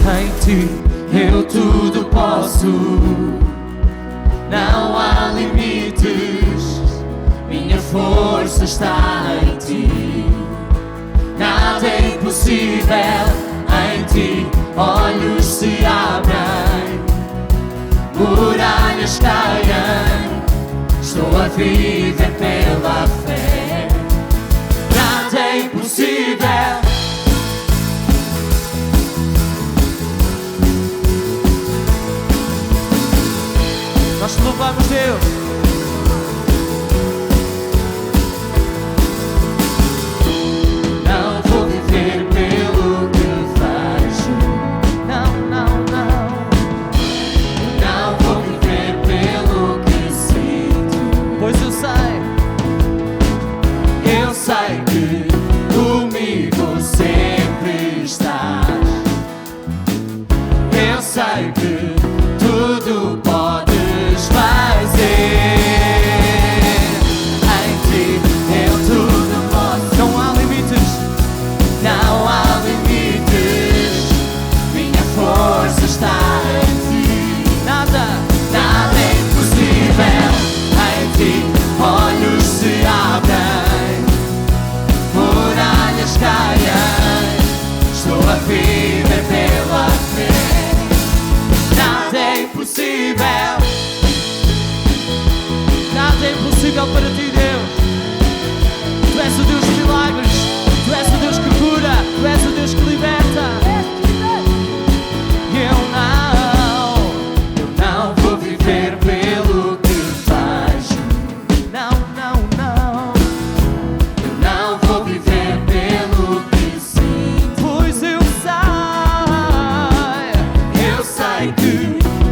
Em ti eu tudo posso. Não há limites, minha força está em ti. Nada é impossível em ti. Olhos se abrem, muralhas caem. Estou a viver pela fé. Nada é impossível. Nós te louvamos, Deus. Não vou viver pelo que vejo. Não, não, não. Não vou viver pelo que sinto. Pois eu sei que comigo sempre estás. Eu sei que tudo podes fazer. Em ti eu tudo posso. Não há limites, não há limites. Minha força está em ti. Nada é impossível. Em ti olhos se abrem, muralhas caem. Estou a viver pela fé. Nada é impossível. Nada é impossível para ti, Deus. Tu és o Deus de milagres. Tu és o Deus que cura. Tu és o Deus que liberta. E eu não vou viver pelo que vejo. Não, não, não. Eu não vou viver pelo que sinto. Pois eu sei que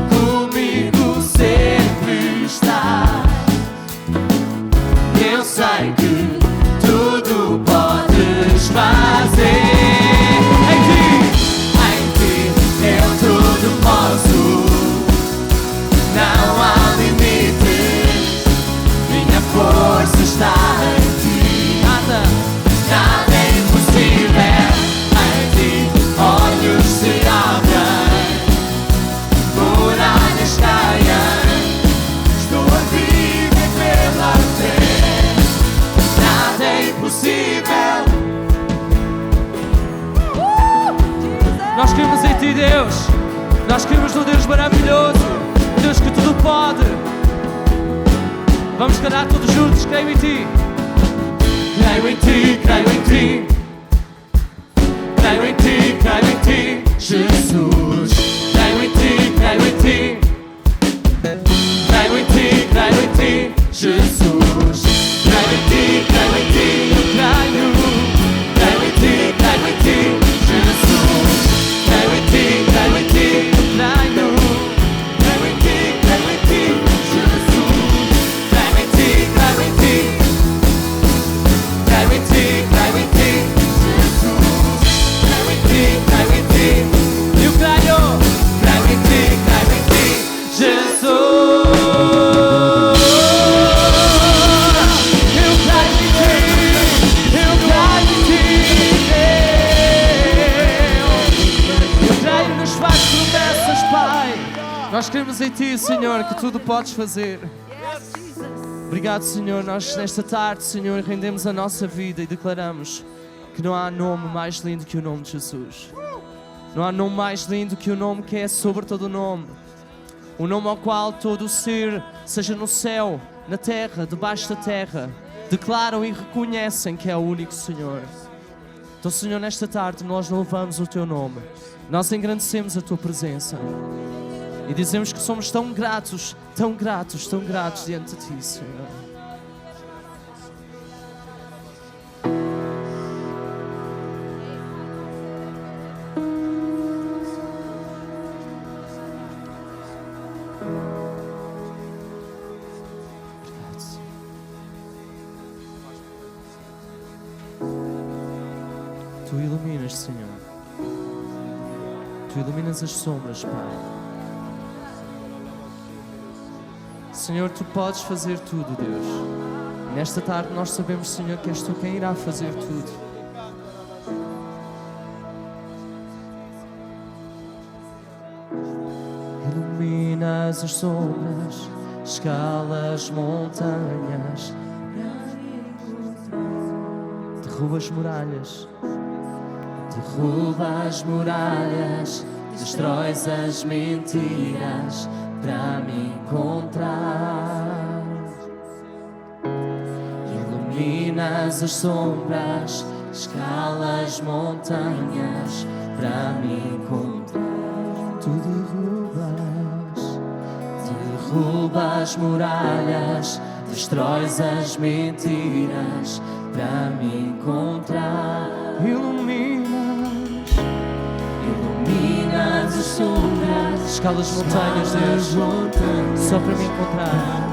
comigo sempre estás. Eu sei que tudo podes fazer. Em ti eu tudo posso. Não há limites, minha força está em ti. Nada é impossível. Em ti olhos se abrem, muralhas caem. Estou a viver pela fé. Nada é impossível. Nós queremos em ti, Deus. Nós queremos no Deus maravilhoso, o Deus que tudo pode. Vamos cantar todos juntos. Creio em ti. Creio em ti, creio em ti. Creio em ti, creio em ti, Jesus. Creio em ti, creio em ti. Creio em ti, creio em ti, Jesus. Creio em ti, creio em ti. Creio em ti, creio em ti, Jesus. Creio em ti, creio em ti. Creio em ti, creio em ti, Jesus. Creio em ti, creio em ti. Creio em ti, creio em ti, Jesus. Creio em ti, creio em ti. Eu creio em ti, creio em ti, Jesus. Eu creio em ti, Deus. Eu creio nas tuas promessas, Pai. Nós cremos em ti, Senhor, que tudo podes fazer. Obrigado, Senhor. Nós nesta tarde, Senhor, rendemos a nossa vida e declaramos que não há nome mais lindo que o nome de Jesus. Não há nome mais lindo que o nome que é sobre todo o nome. O nome ao qual todo o ser, seja no céu, na terra, debaixo da terra, declaram e reconhecem que é o único Senhor. Então, Senhor, nesta tarde nós louvamos o Teu nome. Nós engrandecemos a Tua presença. E dizemos que somos tão gratos, tão gratos, tão gratos diante de Ti, Senhor. Tu iluminas, Senhor. Tu iluminas as sombras, Pai. Senhor, Tu podes fazer tudo, Deus. Nesta tarde nós sabemos, Senhor, que és Tu quem irá fazer tudo. Iluminas as sombras, escalas montanhas, derrubas muralhas, derrubas muralhas, destróis as mentiras para me encontrar. Iluminas as sombras, escalas montanhas para me encontrar. Tu derrubas muralhas, destróis as mentiras para me encontrar. Iluminas as sombras, escalas montanhas, Deus, só para me encontrar.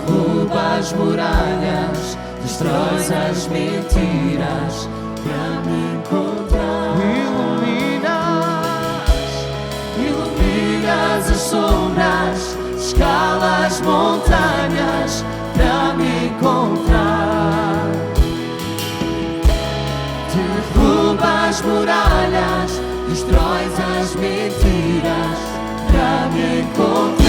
Derrubas muralhas, destróis as mentiras para me encontrar. Iluminas as sombras, escalas montanhas para me encontrar. Derrubas muralhas, destróis as mentiras para me encontrar.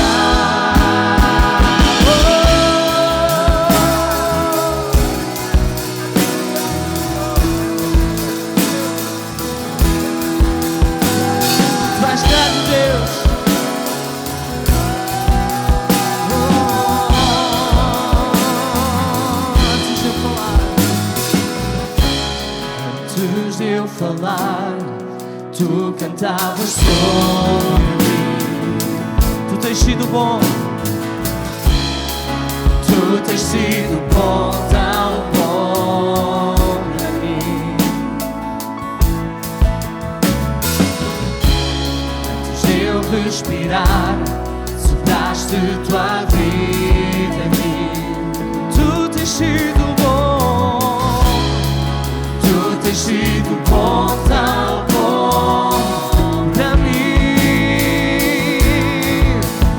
Falar, tu cantavas sobre mim. Tu tens sido bom, tu tens sido bom, tão bom para mim. Antes de eu respirar, sopraste tua vida em mim. Tu tens sido bom, tu tens sido bom, tão bom para mim.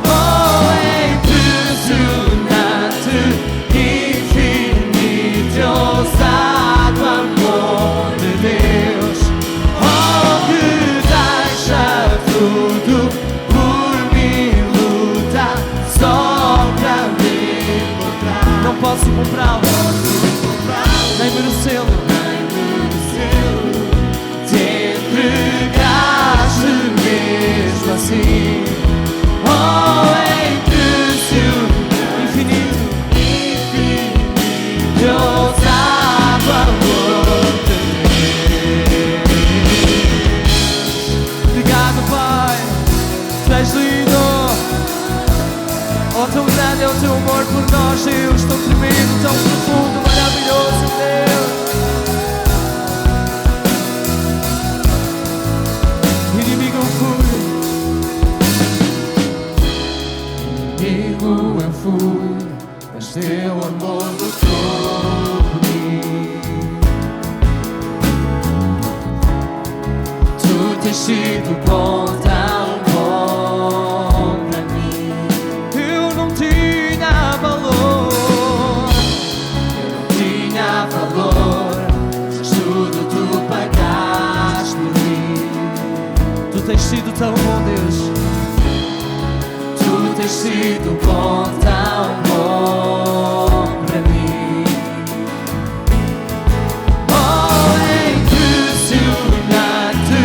Oh, é impressionante, infinito e ousado amor de Deus. Oh, que deixa tudo por mim, luta só para me encontrar. Não posso comprá-lo, nem merecê-lo. Assim, oh, é impressionante, infinito, e ousado amor de Deus. Obrigado, Pai, tu és lindo. Oh, tão grande é o teu amor por nós, Deus, tão tremendo, tão profundo, maravilhoso, Deus. Inimigo eu fui, eu fui, mas teu amor lutou por mim. Tu tens sido bom, tão bom para mim. Eu não tinha valor, mas tudo tu pagaste por mim. Tu tens sido tão bom, Deus. Tu tens sido bom, tão bom para mim. Oh, é impressionante,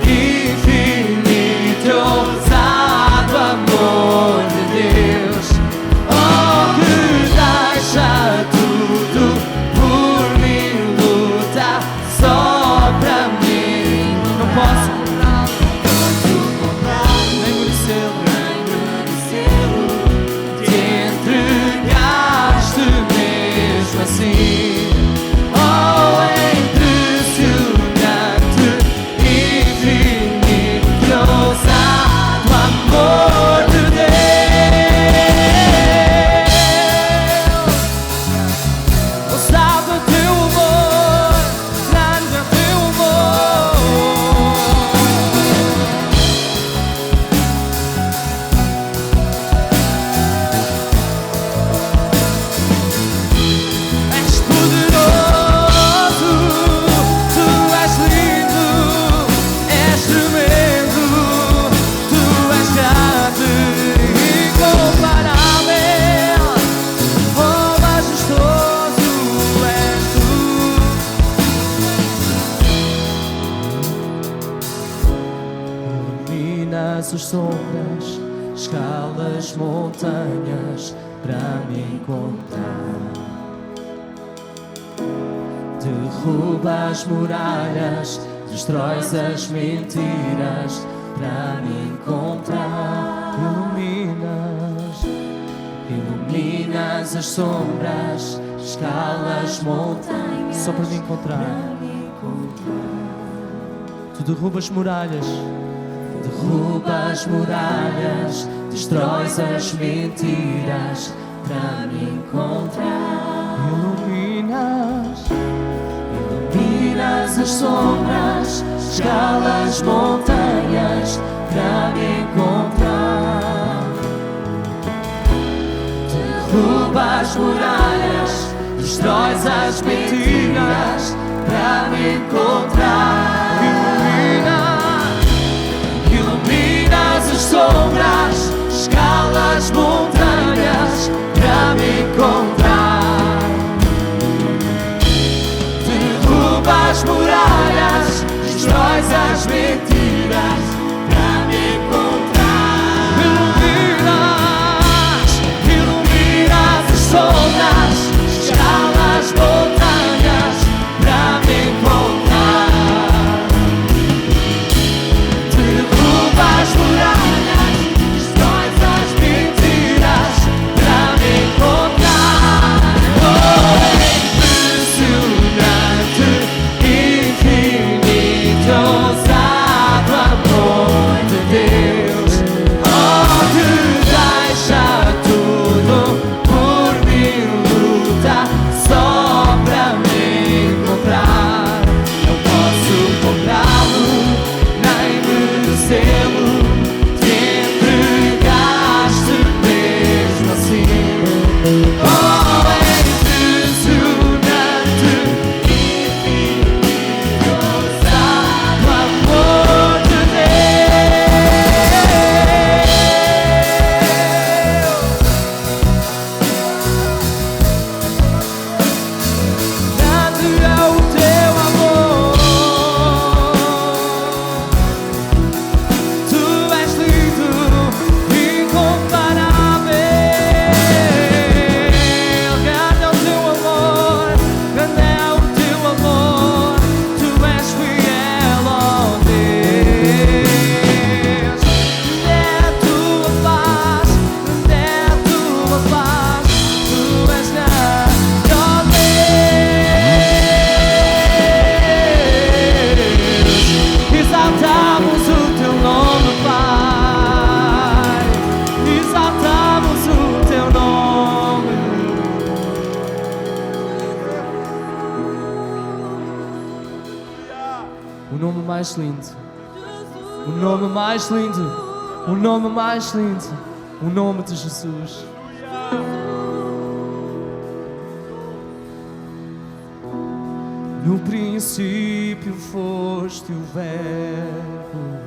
infinito, ousado amor de Deus. Oh, que deixa tudo por mim, luta só para mim. Não posso comprar, nem merecê-lo. Assim, oh, é impressionante, infinito e ousado amor de Deus. Ousado é teu amor, grande é teu amor. És tu. as sombras, escalas montanhas para me encontrar. Derrubas muralhas, destróis as mentiras para me encontrar. Iluminas as sombras, escalas montanhas só para me encontrar. Tu derrubas muralhas, destróis as mentiras para me encontrar. Iluminas as sombras, escalas montanhas para me encontrar. Derrubas muralhas, destróis as mentiras para me encontrar. Iluminas as sombras, escalas montanhas para me encontrar. Derrubas muralhas, destróis as mentiras para me encontrar. Iluminas as sombras, escalas montanhas para me encontrar. Derrubas muralhas, destróis as mentiras para me encontrar. Oh, impressionante, infinito, ousado amor de Deus. Oh, que deixa tudo por mim, luta só para me encontrar. Não posso comprá-lo, nem merecê-lo, te entregaste mesmo assim. Oh, é impressionante, infinito, ousado amor de Grande é o teu amor. Tu és lindo, incomparável. Grande é o teu amor, grande é o teu amor. Tu és fiel, ó Deus. Grande é a tua paz, grande é a tua paz. Tu és grande, ó Deus. Exaltamos o teu nome, Pai. Exaltamos o teu nome. O nome mais lindo, o nome mais lindo, o nome mais lindo, o nome de Jesus. No princípio foste o Verbo,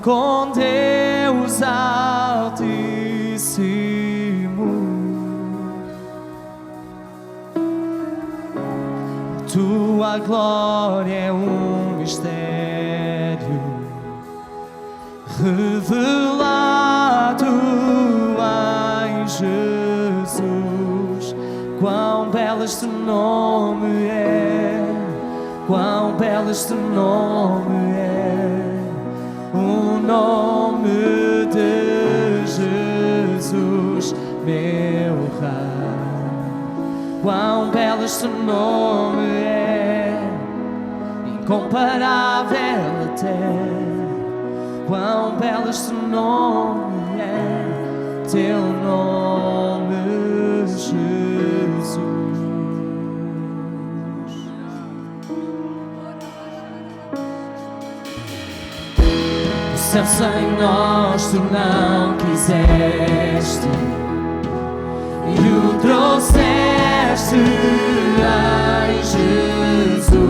com Deus Altíssimo. Tua glória é um mistério revelado em Jesus. Quão belo este nome é, quão belo este nome é, o nome de Jesus, meu Rei. Quão belo este nome é, incomparável até. Quão belo este nome é, teu nome, Jesus. O céu sem nós tu não quiseste e o trouxeste em Jesus.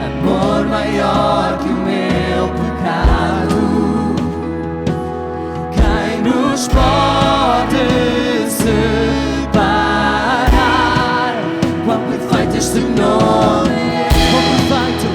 Amor maior que o meu pecado, quem nos pode separar? Quão perfeito este nome, quão perfeito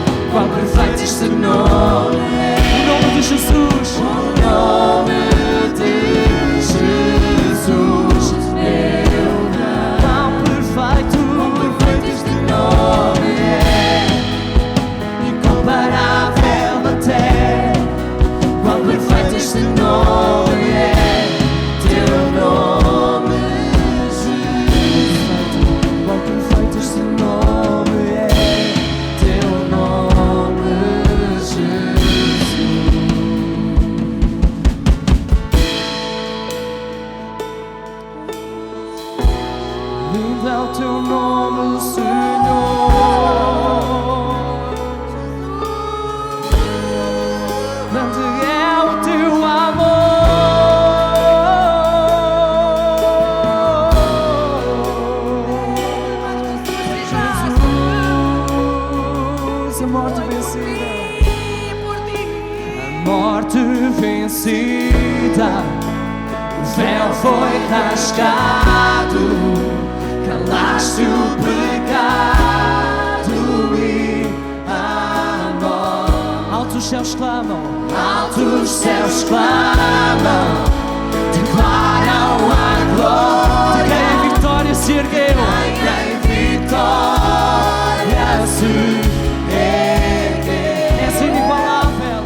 Santo é o teu nome, Senhor. Grande é o teu amor. Jesus, a morte vencida. A morte vencida. O véu foi rasgado, calaste o pecado e a morte. Altos céus clamam, altos céus clamam, declaram a glória. De quem a vitória se ergueu, quem vitória se ergueu. És inigualável,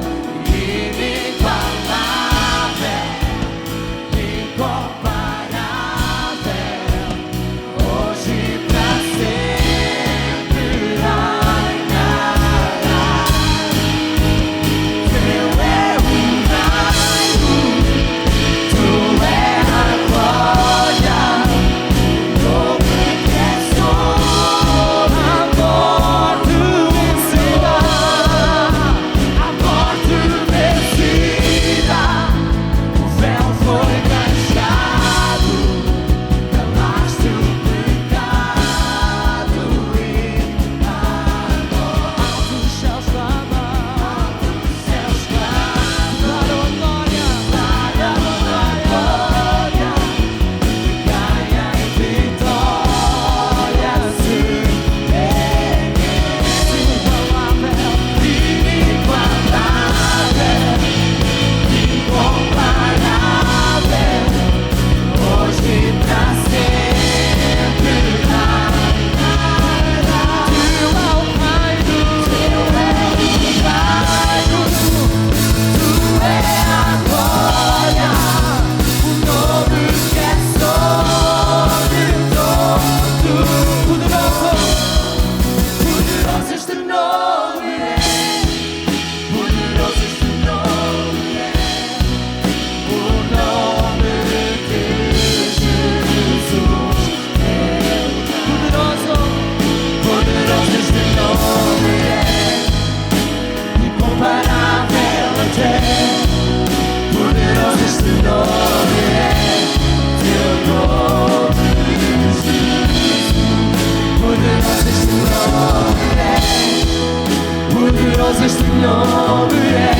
este nome é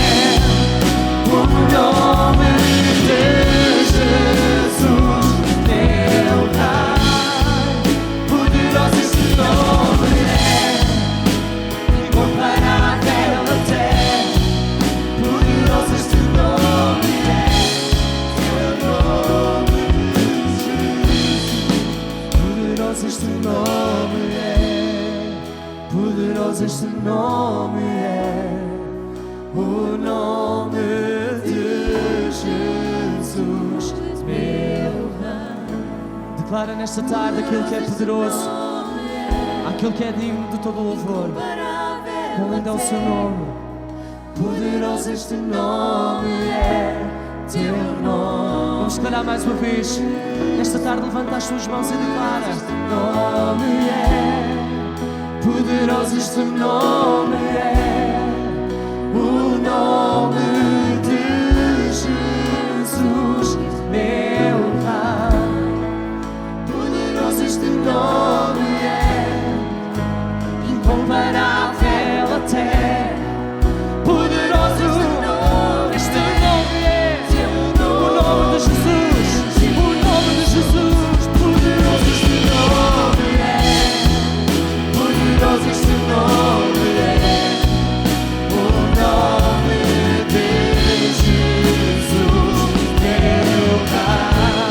o nome de Jesus, meu Pai. Poderoso este nome é, incomparável até. Poderoso este nome é, o nome de Jesus. Poderoso este nome é, poderoso este nome é, o nome de Jesus, meu Rei. Declara nesta tarde aquilo que é poderoso, aquilo que é digno de todo o louvor. Quão lindo é o seu nome, poderoso este nome é, teu nome. Vamos declarar mais uma vez. Nesta tarde levanta as tuas mãos e declara: nome é, poderoso este nome é, o nome de Jesus, meu Pai. Poderoso este nome é, incomparável até. Poderoso este nome é, o nome de Jesus, o nome de Jesus. Poderoso este nome é, poderoso este nome é, o nome de Jesus, meu Pai.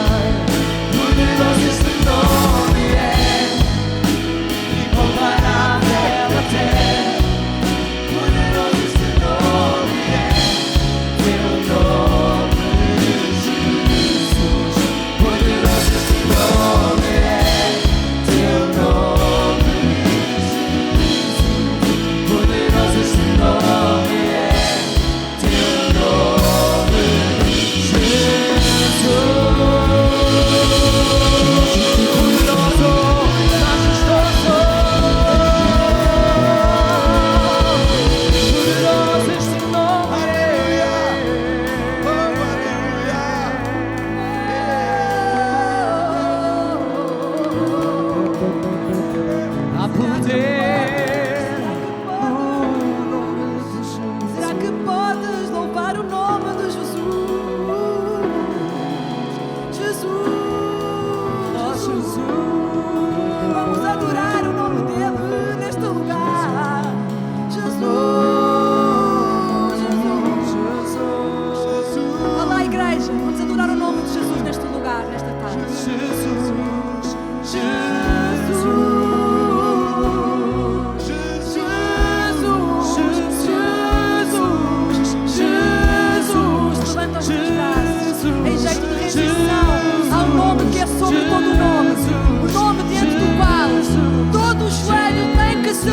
Se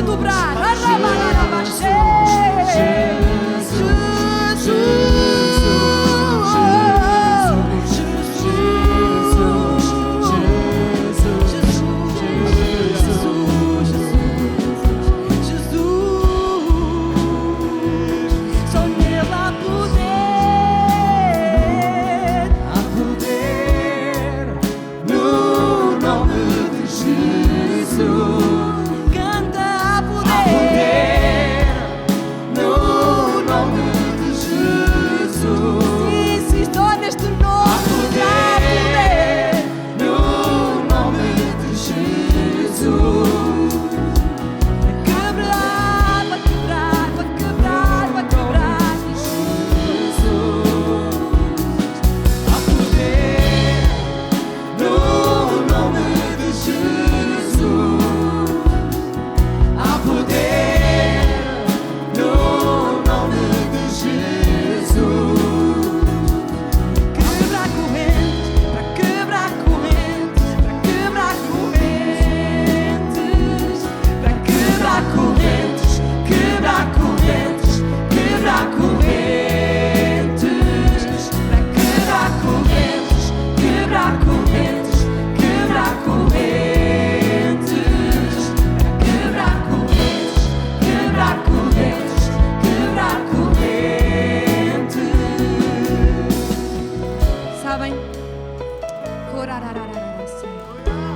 dobrar,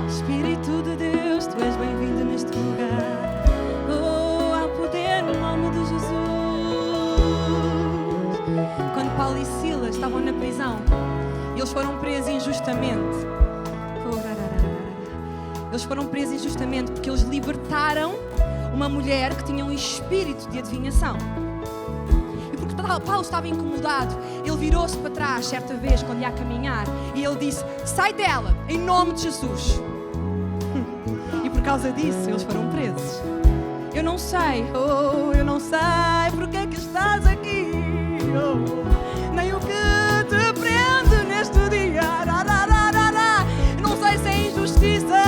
Espírito de Deus, tu és bem-vindo neste lugar. Oh, há poder no nome de Jesus. Quando Paulo e Silas estavam na prisão, eles foram presos injustamente. Eles foram presos injustamente porque eles libertaram uma mulher que tinha um espírito de adivinhação. E porque Paulo estava incomodado, ele virou-se para trás certa vez quando ia a caminhar e ele disse: sai dela, em nome de Jesus. E por causa disso eles foram presos. Eu não sei porque é que estás aqui, nem o que te prende neste dia. Não sei se é injustiça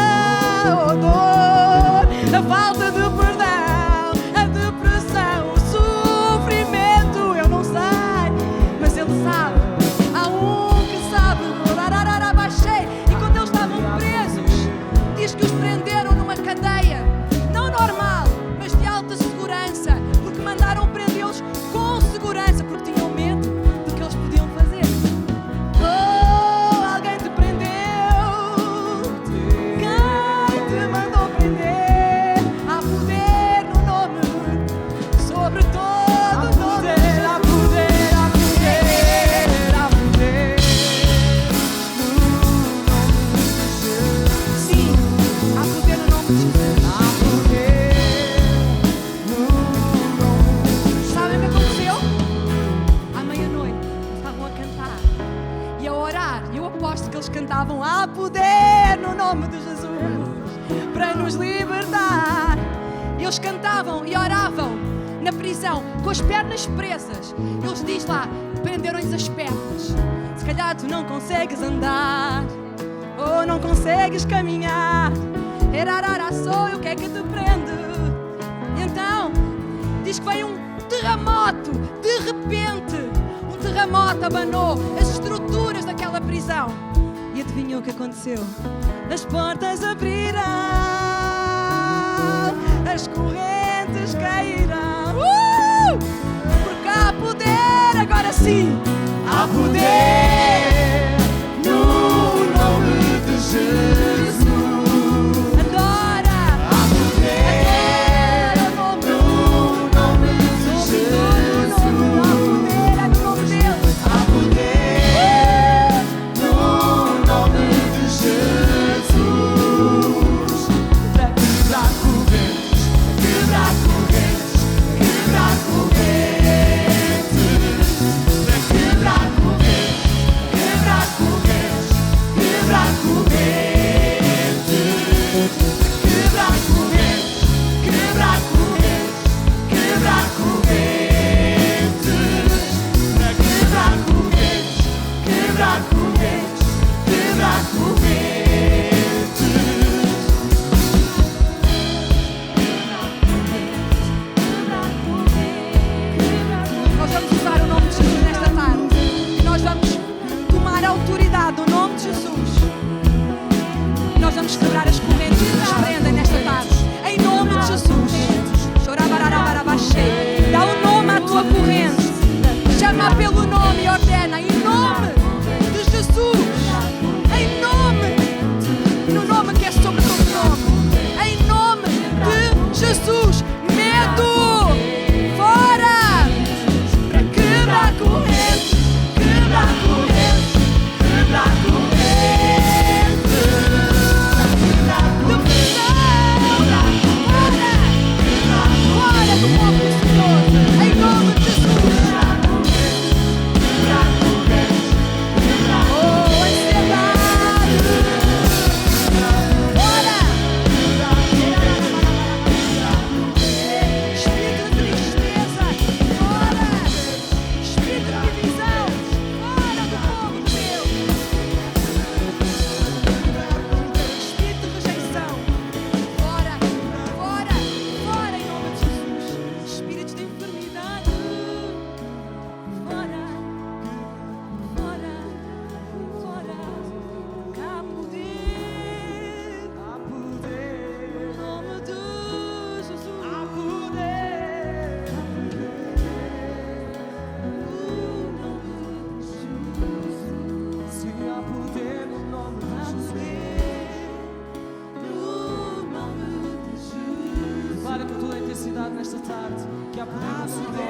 ou dor, a falta de perdão, a depressão, o sofrimento, eu não sei, mas Ele sabe. Há um que sabe. E quando eles estavam presos, diz que os prenderam numa cadeia, não normal, mas de alta segurança, porque mandaram prendê-los com segurança, porque tinham medo do que eles podiam fazer. Oh, alguém te prendeu, quem te mandou prender? Há poder no nome, sobre todo nome. Há poder, há poder, há poder no nome de Jesus. Sim, há poder no nome de Jesus. Há poder no nome de Jesus. Sabem o que aconteceu? À meia-noite estavam a cantar e a orar, e eu aposto que eles cantavam: há poder no nome de Jesus para nos libertar. E eles cantavam e oravam na prisão com as pernas presas. Eles dizem lá, prenderam-lhes as pernas. Se calhar tu não consegues andar, ou não consegues caminhar, sou eu, o que é que te prende? E então diz que veio um terremoto, de repente um terremoto abanou as estruturas daquela prisão. E adivinham o que aconteceu? As portas abriram, as correntes caíram. Porque há poder, agora sim, há poder no nome de Jesus. Adora, há poder no nome de Jesus. Há poder, é no nome dele. Há poder no nome de Jesus. Para quebrar correntes, quebrar correntes, quebrar correntes. Para quebrar correntes, quebrar correntes, quebrar correntes. nesta tarde que há poder no seu nome,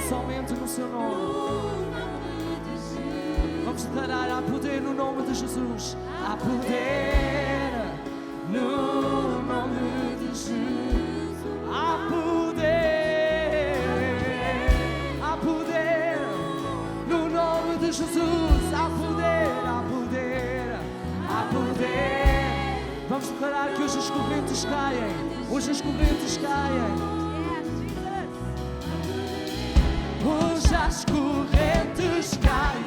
somente no seu nome. Vamos declarar: há poder no nome de Jesus. Há poder no nome de Jesus. Há poder no nome de Jesus. Há poder, há poder, há poder. Vamos declarar que hoje as correntes caem. Hoje as correntes caem. Hoje as correntes caem.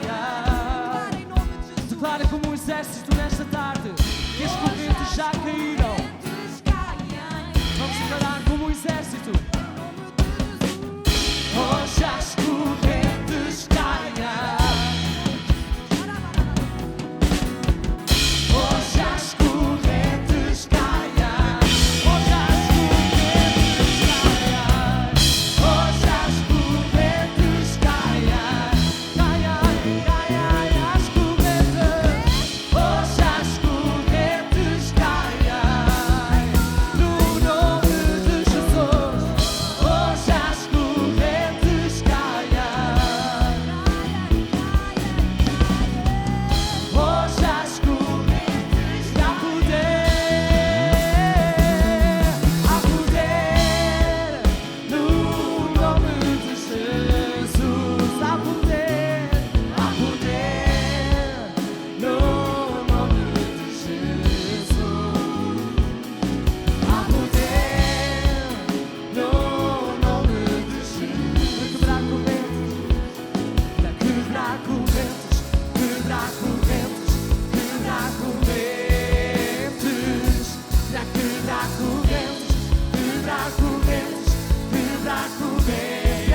Declara como um exército nesta tarde que as correntes já caíram. Vamos declarar como um exército. Hoje as correntes caem. Hoje as correntes caem. Hoje as correntes caem. Hoje as correntes caem. Caem as correntes. Hoje as correntes caem. No nome de Jesus. Hoje as correntes caem. Hoje as correntes há poder no nome de Jesus. Há poder no nome de Jesus. Há poder no nome de Jesus. Para quebrar correntes, quebrar correntes, quebrar correntes, para quebrar correntes, quebrar correntes, quebrar correntes,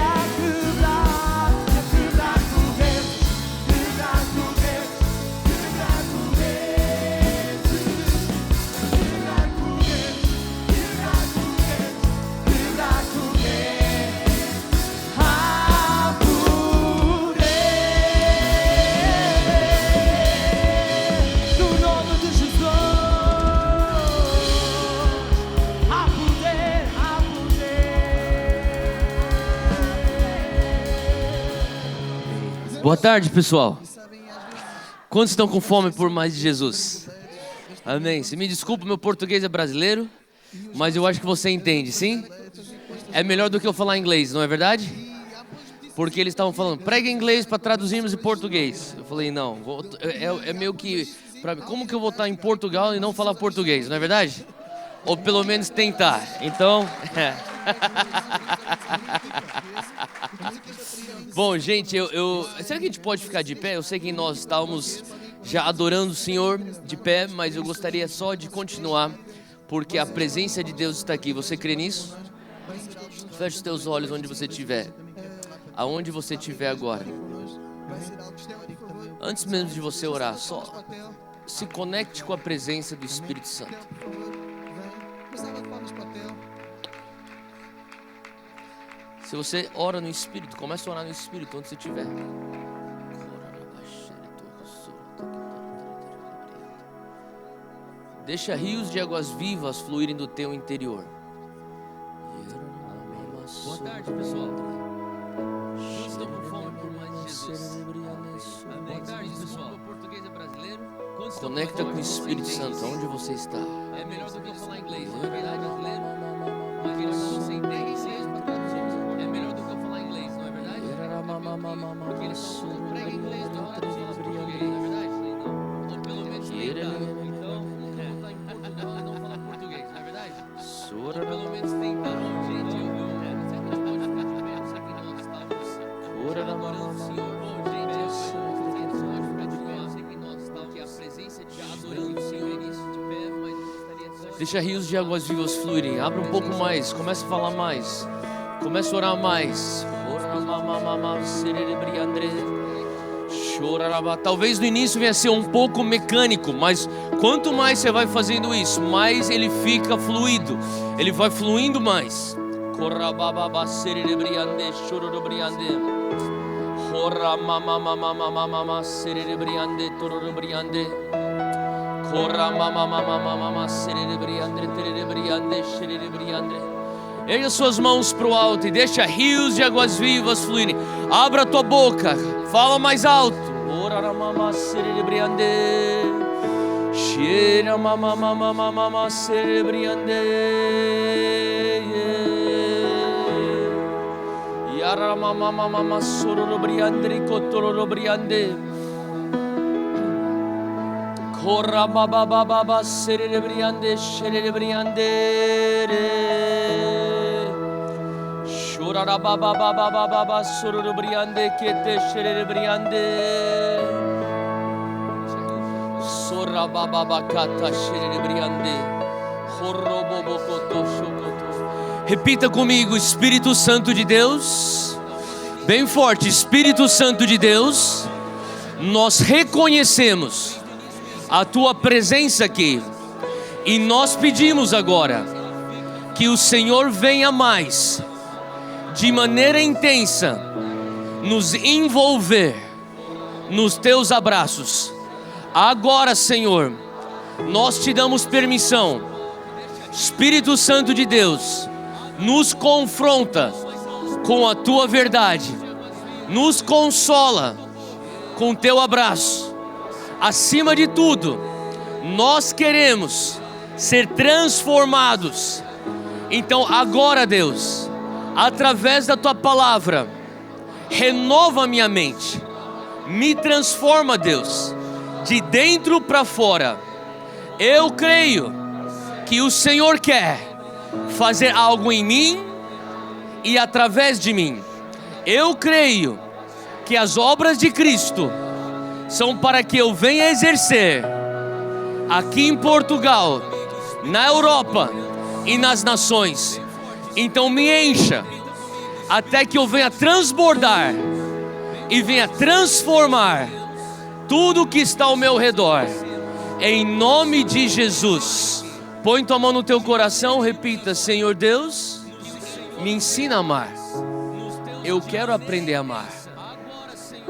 para quebrar correntes, quebrar correntes, quebrar correntes, quebrar correntes, quebrar correntes, quebrar correntes. Há poder no nome de Jesus. Há poder, há poder. Boa tarde, pessoal. Quantos estão com fome por mais de Jesus? Amém. Se me desculpa, meu português é brasileiro, mas eu acho que você entende, sim? É melhor do que eu falar inglês, não é verdade? Porque eles estavam falando, prega em inglês para traduzirmos em português. Eu falei, não, é meio que... como que eu vou estar em Portugal e não falar português, não é verdade? Ou pelo menos tentar. Então... Bom, gente, será que a gente pode ficar de pé? Eu sei que nós estávamos já adorando o Senhor de pé, mas eu gostaria só de continuar, porque a presença de Deus está aqui. Você crê nisso? Feche os teus olhos onde você estiver. Aonde você estiver agora. Antes mesmo de você orar, só se conecte com a presença do Espírito Santo. Se você ora no Espírito, comece a orar no Espírito onde você estiver. Deixa rios de águas vivas fluírem do teu interior. Boa tarde, pessoal. Quantos estão com fome por mais de Jesus? Boa tarde, pessoal. O português é brasileiro. Conecta com o Espírito Santo, onde você está. É melhor do que eu falar inglês, não é verdade, brasileiro? Mas você entende inglês para traduzir. É melhor do que eu falar inglês, não é verdade? Porque eles estão prega inglês para traduzir para português, não é verdade? Ou pelo menos tentar. Então, voltar em Portugal e não falar português, não é verdade? Ou pelo menos tentar. Gente, eu sei que nós pode ficar de pé, eu sei que nós estávamos adorando o Senhor. Bom, gente, eu sei que nós pode ficar de pé, eu sei que nós estávamos que a presença de adorando o Senhor início de pé, mas eu gostaria só... Deixa rios de águas vivas fluírem, abra um pouco mais, comece a falar mais, comece a orar mais. Talvez no início venha a ser um pouco mecânico, mas quanto mais você vai fazendo isso, mais ele fica fluido, ele vai fluindo mais. Erga suas mãos para o alto e deixa rios de águas vivas fluírem. Abra tua boca, fala mais alto. Ora mama cerebriande, cheira mama mama mama cerebriande, yara mama mama sororobriande cotorobriande, corra baba baba cerebriande cerebriande. Shura baba baba baba sororobriande kete sherebriande. Sora baba bakata sherebriande. Horobobokoto shokoto. Repita comigo, Espírito Santo de Deus. Bem forte, Espírito Santo de Deus. Nós reconhecemos a tua presença aqui. E nós pedimos agora que o Senhor venha mais, de maneira intensa, nos envolver nos teus abraços. Agora, Senhor, nós te damos permissão. Espírito Santo de Deus, nos confronta com a tua verdade, nos consola com teu abraço. Acima de tudo, nós queremos ser transformados. Então agora, Deus, através da tua palavra, renova minha mente, me transforma, Deus, de dentro para fora. Eu creio que o Senhor quer fazer algo em mim e através de mim. Eu creio que as obras de Cristo são para que eu venha exercer aqui em Portugal, na Europa e nas nações. Então me encha até que eu venha transbordar e venha transformar tudo que está ao meu redor. Em nome de Jesus. Põe tua mão no teu coração, repita: Senhor Deus, me ensina a amar. Eu quero aprender a amar.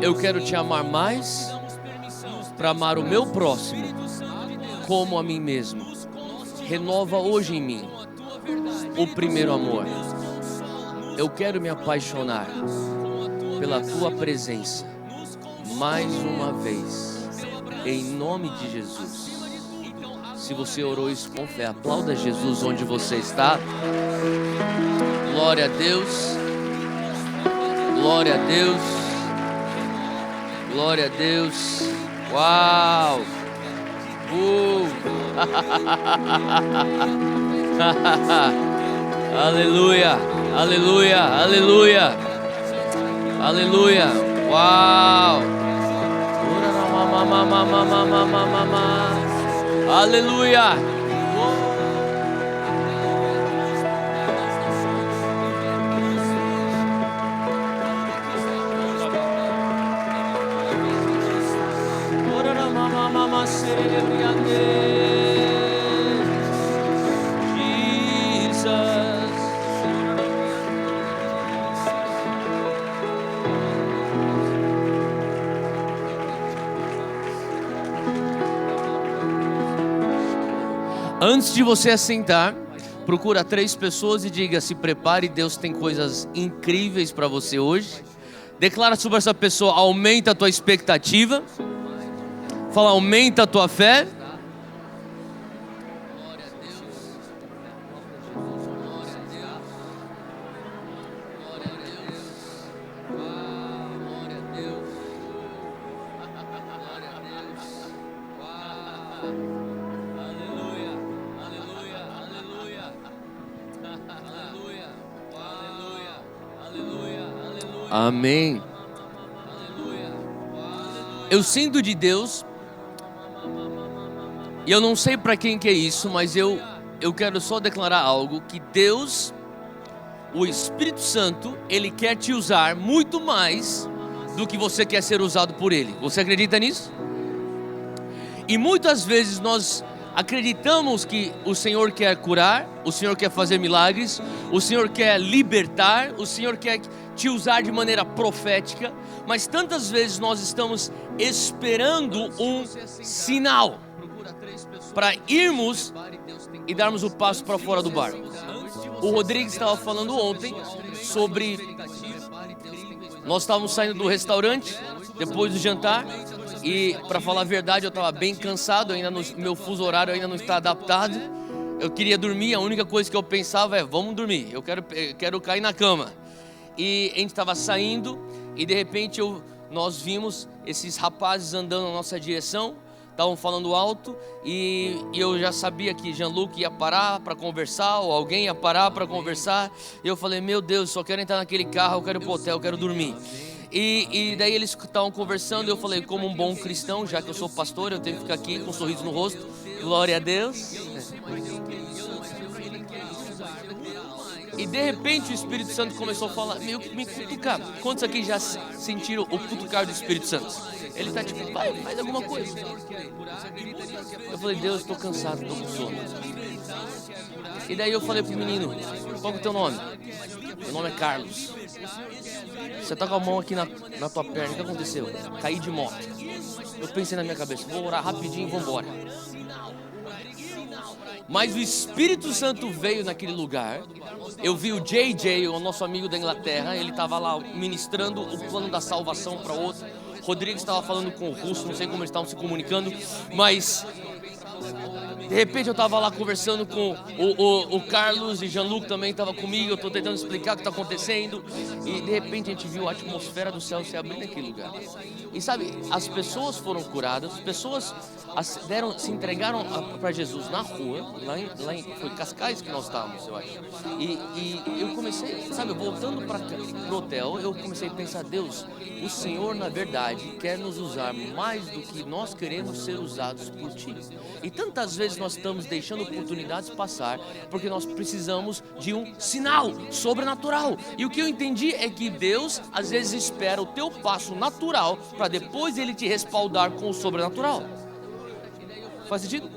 Eu quero te amar mais, para amar o meu próximo como a mim mesmo. Renova hoje em mim o primeiro amor. Eu quero me apaixonar pela tua presença mais uma vez, em nome de Jesus. Se você orou isso com fé, aplauda Jesus onde você está. Glória a Deus. Glória a Deus. Glória a Deus. Uau! Aleluia! Aleluia! Aleluia! Aleluia! Uau! Aleluia! Antes de você assentar, procura 3 pessoas e diga: se prepare, Deus tem coisas incríveis para você hoje. Declara sobre essa pessoa: aumenta a tua expectativa. Fala: aumenta a tua fé. Amém. Eu sinto de Deus, e eu não sei para quem que é isso, mas eu quero só declarar algo, que Deus, o Espírito Santo, Ele quer te usar muito mais do que você quer ser usado por Ele. Você acredita nisso? E muitas vezes nós acreditamos que o Senhor quer curar, o Senhor quer fazer milagres, o Senhor quer libertar, o Senhor quer te usar de maneira profética, mas tantas vezes nós estamos esperando um sinal para irmos e darmos o passo para fora do barco. o Rodrigues estava falando ontem sobre... Nós estávamos saindo do restaurante, depois do jantar, e para falar a verdade eu estava bem cansado, meu fuso horário ainda não está adaptado. Eu queria dormir, a única coisa que eu pensava é, vamos dormir, eu quero cair na cama. E a gente estava saindo e de repente nós vimos esses rapazes andando na nossa direção, estavam falando alto e eu já sabia que Jean-Luc ia parar para conversar, ou alguém ia parar para conversar. E eu falei, meu Deus, só quero entrar naquele carro, eu quero ir pro hotel, eu quero dormir. E daí eles estavam conversando e eu falei, como um bom cristão, já que eu sou pastor, eu tenho que ficar aqui com um sorriso no rosto, glória a Deus. E de repente o Espírito Santo começou a falar, me cutucar. Quantos aqui já sentiram o cutucar do Espírito Santo? Ele está tipo, vai, faz alguma coisa. Eu falei, Deus, estou cansado, estou com sono. E daí eu falei pro menino, qual é o teu nome? Meu nome é Carlos. Você tá com a mão aqui na tua perna, o que aconteceu? Caí de moto. Eu pensei na minha cabeça, vou orar rapidinho e vou embora. Mas o Espírito Santo veio naquele lugar. Eu vi o JJ, o nosso amigo da Inglaterra, ele estava lá ministrando o plano da salvação para outro. Rodrigues estava falando com o russo, não sei como eles estavam se comunicando, mas de repente eu estava lá conversando com o Carlos, e Jean-Luc também estava comigo. Eu estou tentando explicar o que está acontecendo e de repente a gente viu a atmosfera do céu se abrir naquele lugar. E sabe, as pessoas foram curadas, as pessoas se entregaram para Jesus na rua, lá em foi Cascais que nós estávamos, eu acho. E eu comecei, sabe, voltando para o hotel, eu comecei a pensar, Deus, o Senhor na verdade quer nos usar mais do que nós queremos ser usados por Ti. E tantas vezes nós estamos deixando oportunidades passar porque nós precisamos de um sinal sobrenatural. E o que eu entendi é que Deus às vezes espera o teu passo natural para depois Ele te respaldar com o sobrenatural. Faz sentido?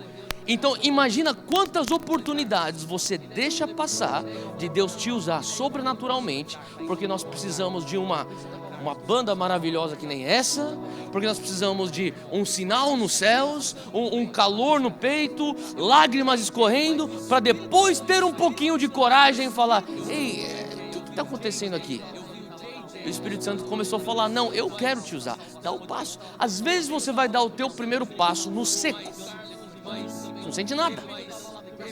Então imagina quantas oportunidades você deixa passar de Deus te usar sobrenaturalmente, porque nós precisamos de uma banda maravilhosa que nem essa, porque nós precisamos de um sinal nos céus, um calor no peito, lágrimas escorrendo, para depois ter um pouquinho de coragem e falar, ei, o que está acontecendo aqui? O Espírito Santo começou a falar, não, eu quero te usar, dá o passo. Às vezes você vai dar o teu primeiro passo no seco, não sente nada,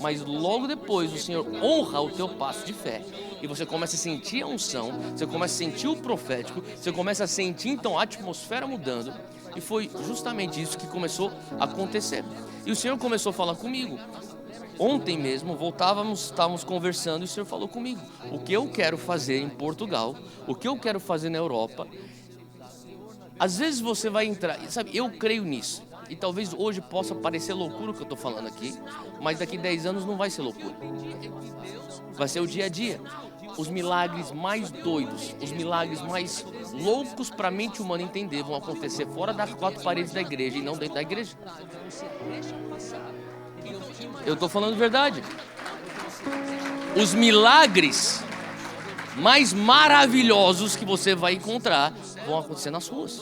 mas logo depois o Senhor honra o teu passo de fé. E você começa a sentir a unção, você começa a sentir o profético, você começa a sentir então a atmosfera mudando. E foi justamente isso que começou a acontecer. E o Senhor começou a falar comigo. Ontem mesmo, estávamos conversando e o Senhor falou comigo. O que eu quero fazer em Portugal, o que eu quero fazer na Europa. Às vezes você vai entrar, sabe, eu creio nisso. E talvez hoje possa parecer loucura o que eu estou falando aqui, mas daqui 10 anos não vai ser loucura. Vai ser o dia a dia. Os milagres mais doidos, os milagres mais loucos para a mente humana entender vão acontecer fora das 4 paredes da igreja e não dentro da igreja. Eu estou falando verdade. Os milagres mais maravilhosos que você vai encontrar vão acontecer nas ruas.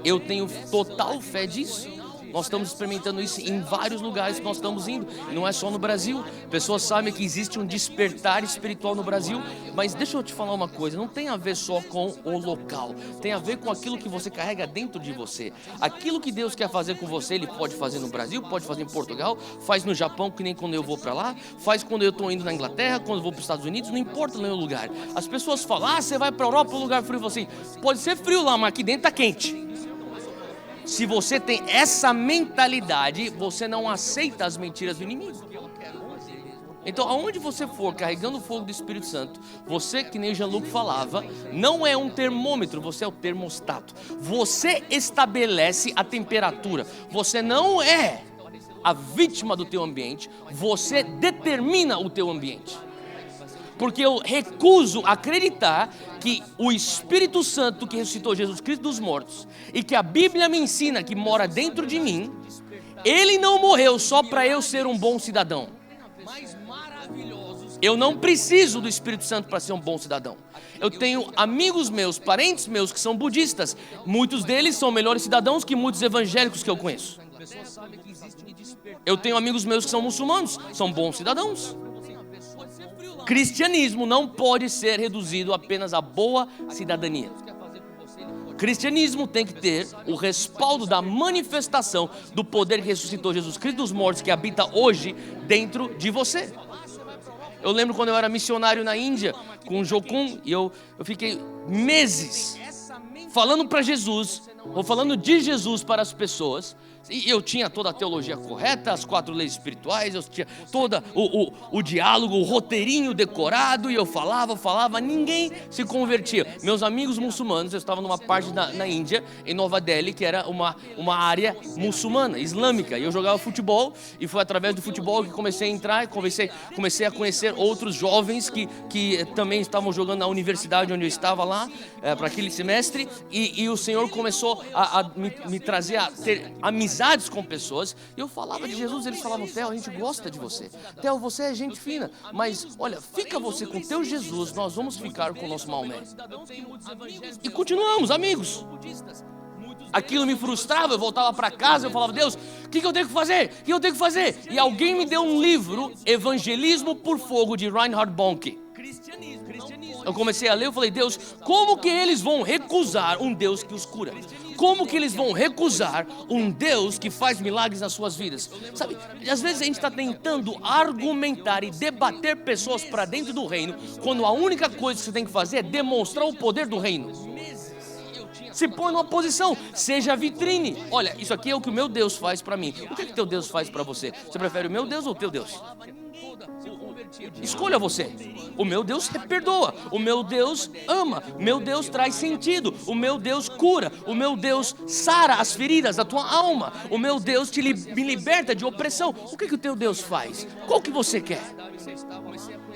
Eu tenho total fé disso. Nós estamos experimentando isso em vários lugares que nós estamos indo. Não é só no Brasil. Pessoas sabem que existe um despertar espiritual no Brasil. Mas deixa eu te falar uma coisa. Não tem a ver só com o local. Tem a ver com aquilo que você carrega dentro de você. Aquilo que Deus quer fazer com você, Ele pode fazer no Brasil, pode fazer em Portugal, faz no Japão, que nem quando eu vou para lá, faz quando eu estou indo na Inglaterra, quando eu vou para os Estados Unidos, não importa no lugar. As pessoas falam, você vai para a Europa, um lugar frio. Eu falo assim, pode ser frio lá, mas aqui dentro está quente. Se você tem essa mentalidade, você não aceita as mentiras do inimigo. Então, aonde você for carregando o fogo do Espírito Santo, você, que nem Jean-Luc falava, não é um termômetro, você é o termostato. Você estabelece a temperatura. Você não é a vítima do teu ambiente, você determina o teu ambiente. Porque eu recuso acreditar que o Espírito Santo que ressuscitou Jesus Cristo dos mortos e que a Bíblia me ensina que mora dentro de mim, Ele não morreu só para eu ser um bom cidadão. Eu não preciso do Espírito Santo para ser um bom cidadão. Eu tenho amigos meus, parentes meus que são budistas. Muitos deles são melhores cidadãos que muitos evangélicos que eu conheço. Eu tenho amigos meus que são muçulmanos, são bons cidadãos. Cristianismo não pode ser reduzido apenas a boa cidadania. Cristianismo tem que ter o respaldo da manifestação do poder que ressuscitou Jesus Cristo dos mortos, que habita hoje dentro de você. Eu lembro quando eu era missionário na Índia com o Jokun, e eu fiquei meses falando para Jesus, ou falando de Jesus para as pessoas. E eu tinha toda a teologia correta, as 4 leis espirituais, eu tinha todo o diálogo, o roteirinho decorado, e eu falava, ninguém se convertia. Meus amigos muçulmanos, eu estava numa parte na Índia, em Nova Delhi, que era uma área muçulmana, islâmica, e eu jogava futebol, e foi através do futebol que comecei a entrar, e comecei a conhecer outros jovens que também estavam jogando na universidade onde eu estava lá, para aquele semestre, e o Senhor começou a me trazer a ter amizades com pessoas, e eu falava de Jesus, eles falavam: Theo, a gente gosta de você, Theo, você é gente fina, mas olha, fica você com teu Jesus, nós vamos ficar com o nosso Maomé. E continuamos amigos. Aquilo me frustrava, eu voltava para casa, eu falava: Deus, o que eu tenho que fazer? O que eu tenho que fazer? E alguém me deu um livro, Evangelismo por Fogo, de Reinhard Bonnke. Eu comecei a ler, eu falei: Deus, como que eles vão recusar um Deus que os cura? Como que eles vão recusar um Deus que faz milagres nas suas vidas? Sabe, às vezes a gente está tentando argumentar e debater pessoas para dentro do reino, quando a única coisa que você tem que fazer é demonstrar o poder do reino. Se põe numa posição, seja vitrine. Olha, isso aqui é o que o meu Deus faz para mim. O que é que teu Deus faz para você? Você prefere o meu Deus ou o teu Deus? Escolha você. O meu Deus perdoa, o meu Deus ama, o meu Deus traz sentido, o meu Deus cura, o meu Deus sara as feridas da tua alma, o meu Deus me liberta de opressão. O que o teu Deus faz? Qual que você quer?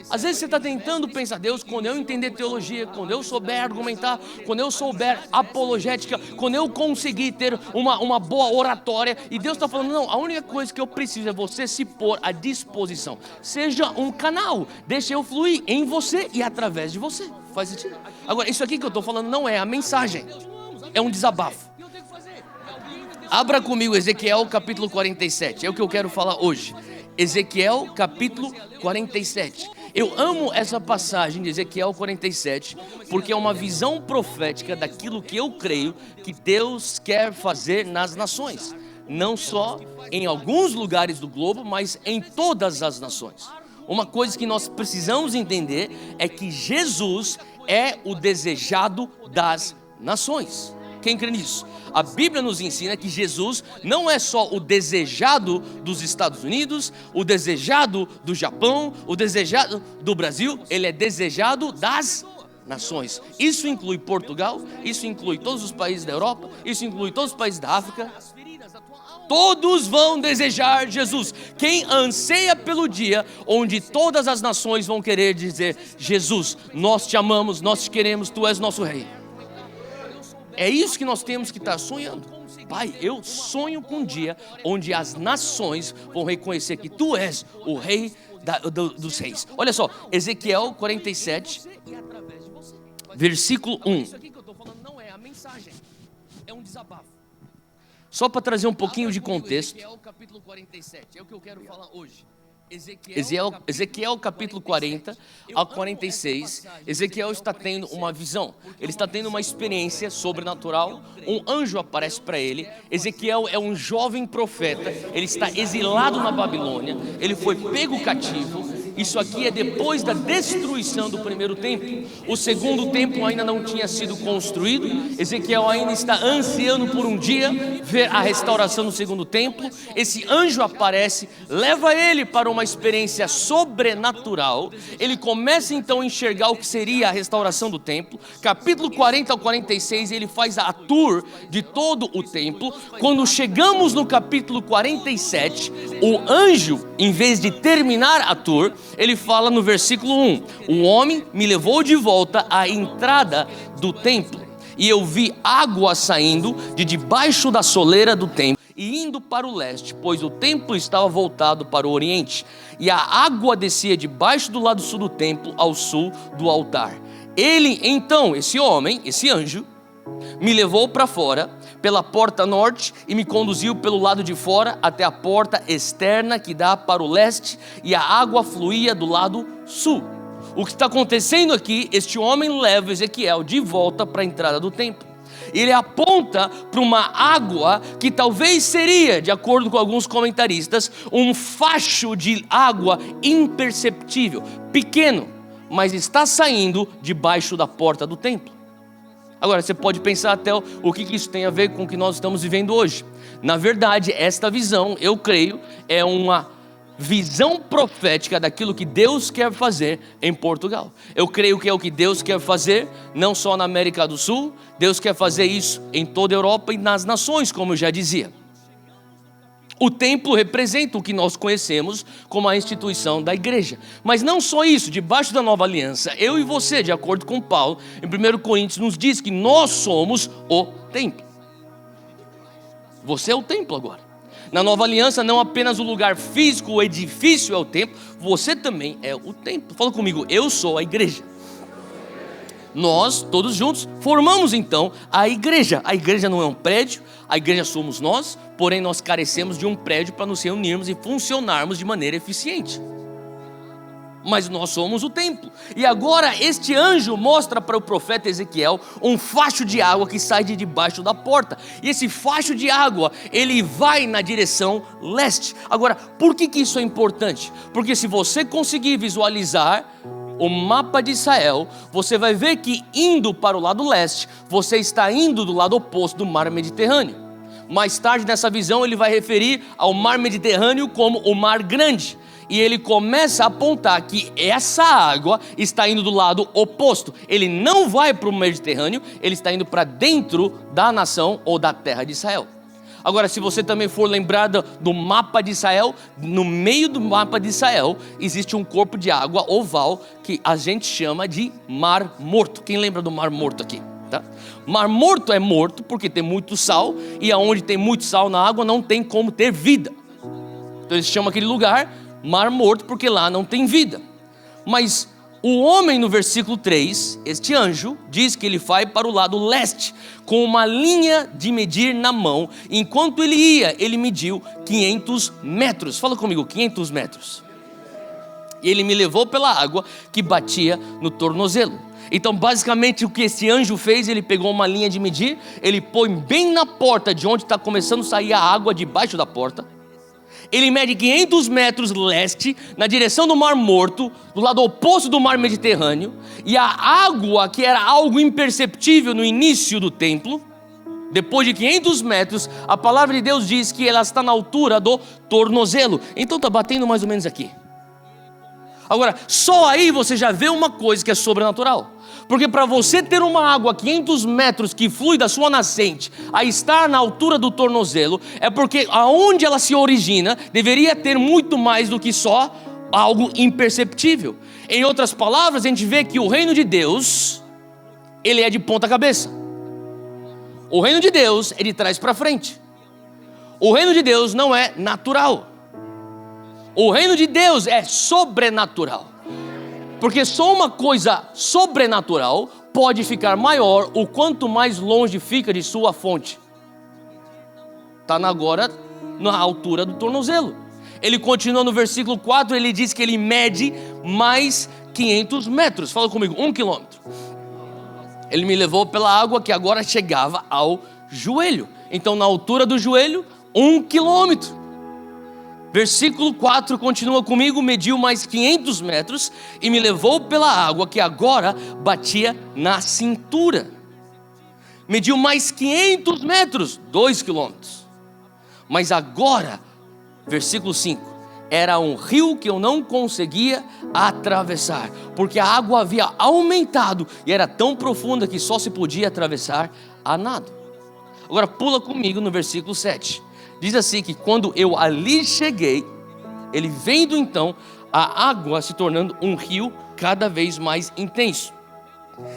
Às vezes você está tentando pensar: Deus, quando eu entender teologia, quando eu souber argumentar, quando eu souber apologética, quando eu conseguir ter uma boa oratória, e Deus está falando: não, a única coisa que eu preciso é você se pôr à disposição. Seja um canal, deixa eu fluir em você e através de você. Faz sentido? Agora, isso aqui que eu estou falando não é a mensagem, é um desabafo. Abra comigo Ezequiel capítulo 47, é o que eu quero falar hoje. Ezequiel capítulo 47. Eu amo essa passagem de Ezequiel 47, porque é uma visão profética daquilo que eu creio que Deus quer fazer nas nações. Não só em alguns lugares do globo, mas em todas as nações. Uma coisa que nós precisamos entender é que Jesus é o desejado das nações. Quem crê nisso? A Bíblia nos ensina que Jesus não é só o desejado dos Estados Unidos, o desejado do Japão, o desejado do Brasil, ele é desejado das nações. Isso inclui Portugal, isso inclui todos os países da Europa, isso inclui todos os países da África. Todos vão desejar Jesus. Quem anseia pelo dia onde todas as nações vão querer dizer: Jesus, nós te amamos, nós te queremos, tu és nosso rei. É isso que nós temos que estar sonhando. Pai, eu sonho com um dia onde as nações vão reconhecer que tu és o rei dos reis. Olha só, Ezequiel 47, versículo 1. Isso aqui que eu estou falando não é a mensagem, é um desabafo. Só para trazer um pouquinho de contexto. Ezequiel capítulo 47, é o que eu quero falar hoje. Ezequiel capítulo 40 a 46, Ezequiel está tendo uma visão, ele está tendo uma experiência sobrenatural, um anjo aparece para ele. Ezequiel é um jovem profeta, ele está exilado na Babilônia, ele foi pego cativo. Isso aqui é depois da destruição do primeiro templo. O segundo templo ainda não tinha sido construído. Ezequiel ainda está ansiando por um dia ver a restauração do segundo templo. Esse anjo aparece, leva ele para uma experiência sobrenatural. Ele começa então a enxergar o que seria a restauração do templo. Capítulo 40 ao 46, ele faz a tour de todo o templo. Quando chegamos no capítulo 47, o anjo, em vez de terminar a tour, ele fala no versículo 1: o homem me levou de volta à entrada do templo, e eu vi água saindo de debaixo da soleira do templo e indo para o leste, pois o templo estava voltado para o oriente, e a água descia debaixo do lado sul do templo, ao sul do altar. Ele então, esse homem, esse anjo, me levou para fora pela porta norte e me conduziu pelo lado de fora até a porta externa que dá para o leste, e a água fluía do lado sul. o que está acontecendo aqui, este homem leva Ezequiel de volta para a entrada do templo. Ele aponta para uma água que talvez seria, de acordo com alguns comentaristas, um facho de água imperceptível, pequeno, mas está saindo debaixo da porta do templo. Agora, você pode pensar até o que isso tem a ver com o que nós estamos vivendo hoje. Na verdade, esta visão, eu creio, é uma visão profética daquilo que Deus quer fazer em Portugal. Eu creio que é o que Deus quer fazer, não só na América do Sul, Deus quer fazer isso em toda a Europa e nas nações, como eu já dizia. O templo representa o que nós conhecemos como a instituição da igreja. Mas não só isso, debaixo da nova aliança, eu e você, de acordo com Paulo, em 1 Coríntios nos diz que nós somos o templo. Você é o templo agora. Na nova aliança, não apenas o lugar físico, o edifício é o templo, você também é o templo. Fala comigo, eu sou a igreja. Nós, todos juntos, formamos então a igreja. A igreja não é um prédio, a igreja somos nós, porém nós carecemos de um prédio para nos reunirmos e funcionarmos de maneira eficiente. Mas nós somos o templo. E agora este anjo mostra para o profeta Ezequiel um facho de água que sai de debaixo da porta. E esse facho de água, ele vai na direção leste. Agora, por que isso é importante? Porque se você conseguir visualizar o mapa de Israel, você vai ver que indo para o lado leste, você está indo do lado oposto do mar Mediterrâneo. Mais tarde nessa visão ele vai referir ao mar Mediterrâneo como o mar grande. E ele começa a apontar que essa água está indo do lado oposto. Ele não vai para o Mediterrâneo, ele está indo para dentro da nação ou da terra de Israel. Agora, se você também for lembrado do mapa de Israel, no meio do mapa de Israel existe um corpo de água oval que a gente chama de Mar Morto. Quem lembra do Mar Morto aqui? Tá? Mar Morto é morto porque tem muito sal, e aonde tem muito sal na água não tem como ter vida. Então eles chamam aquele lugar Mar Morto porque lá não tem vida. Mas o homem no versículo 3, este anjo, diz que ele vai para o lado leste com uma linha de medir na mão. Enquanto ele ia, ele mediu 500 metros. Fala comigo, 500 metros. E ele me levou pela água que batia no tornozelo. Então basicamente o que esse anjo fez, ele pegou uma linha de medir, ele põe bem na porta de onde está começando a sair a água debaixo da porta. Ele mede 500 metros leste, na direção do Mar Morto, do lado oposto do Mar Mediterrâneo, e a água, que era algo imperceptível no início do templo, depois de 500 metros, a palavra de Deus diz que ela está na altura do tornozelo. Então está batendo mais ou menos aqui. Agora, só aí você já vê uma coisa que é sobrenatural. Porque para você ter uma água a 500 metros que flui da sua nascente a estar na altura do tornozelo, é porque aonde ela se origina deveria ter muito mais do que só algo imperceptível. Em outras palavras, a gente vê que o reino de Deus, ele é de ponta cabeça. O reino de Deus é de trás para frente. O reino de Deus não é natural. O reino de Deus é sobrenatural. Porque só uma coisa sobrenatural pode ficar maior o quanto mais longe fica de sua fonte. Está agora na altura do tornozelo. Ele continua no versículo 4, ele diz que ele mede mais 500 metros. Fala comigo, 1 quilômetro. Ele me levou pela água que agora chegava ao joelho. Então na altura do joelho, 1 quilômetro. Versículo 4 continua comigo, mediu mais 500 metros e me levou pela água que agora batia na cintura. Mediu mais 500 metros, 2 quilômetros. Mas agora, versículo 5, era um rio que eu não conseguia atravessar, porque a água havia aumentado e era tão profunda que só se podia atravessar a nado. Agora pula comigo no versículo 7. Diz assim que quando eu ali cheguei, ele vendo então a água se tornando um rio cada vez mais intenso.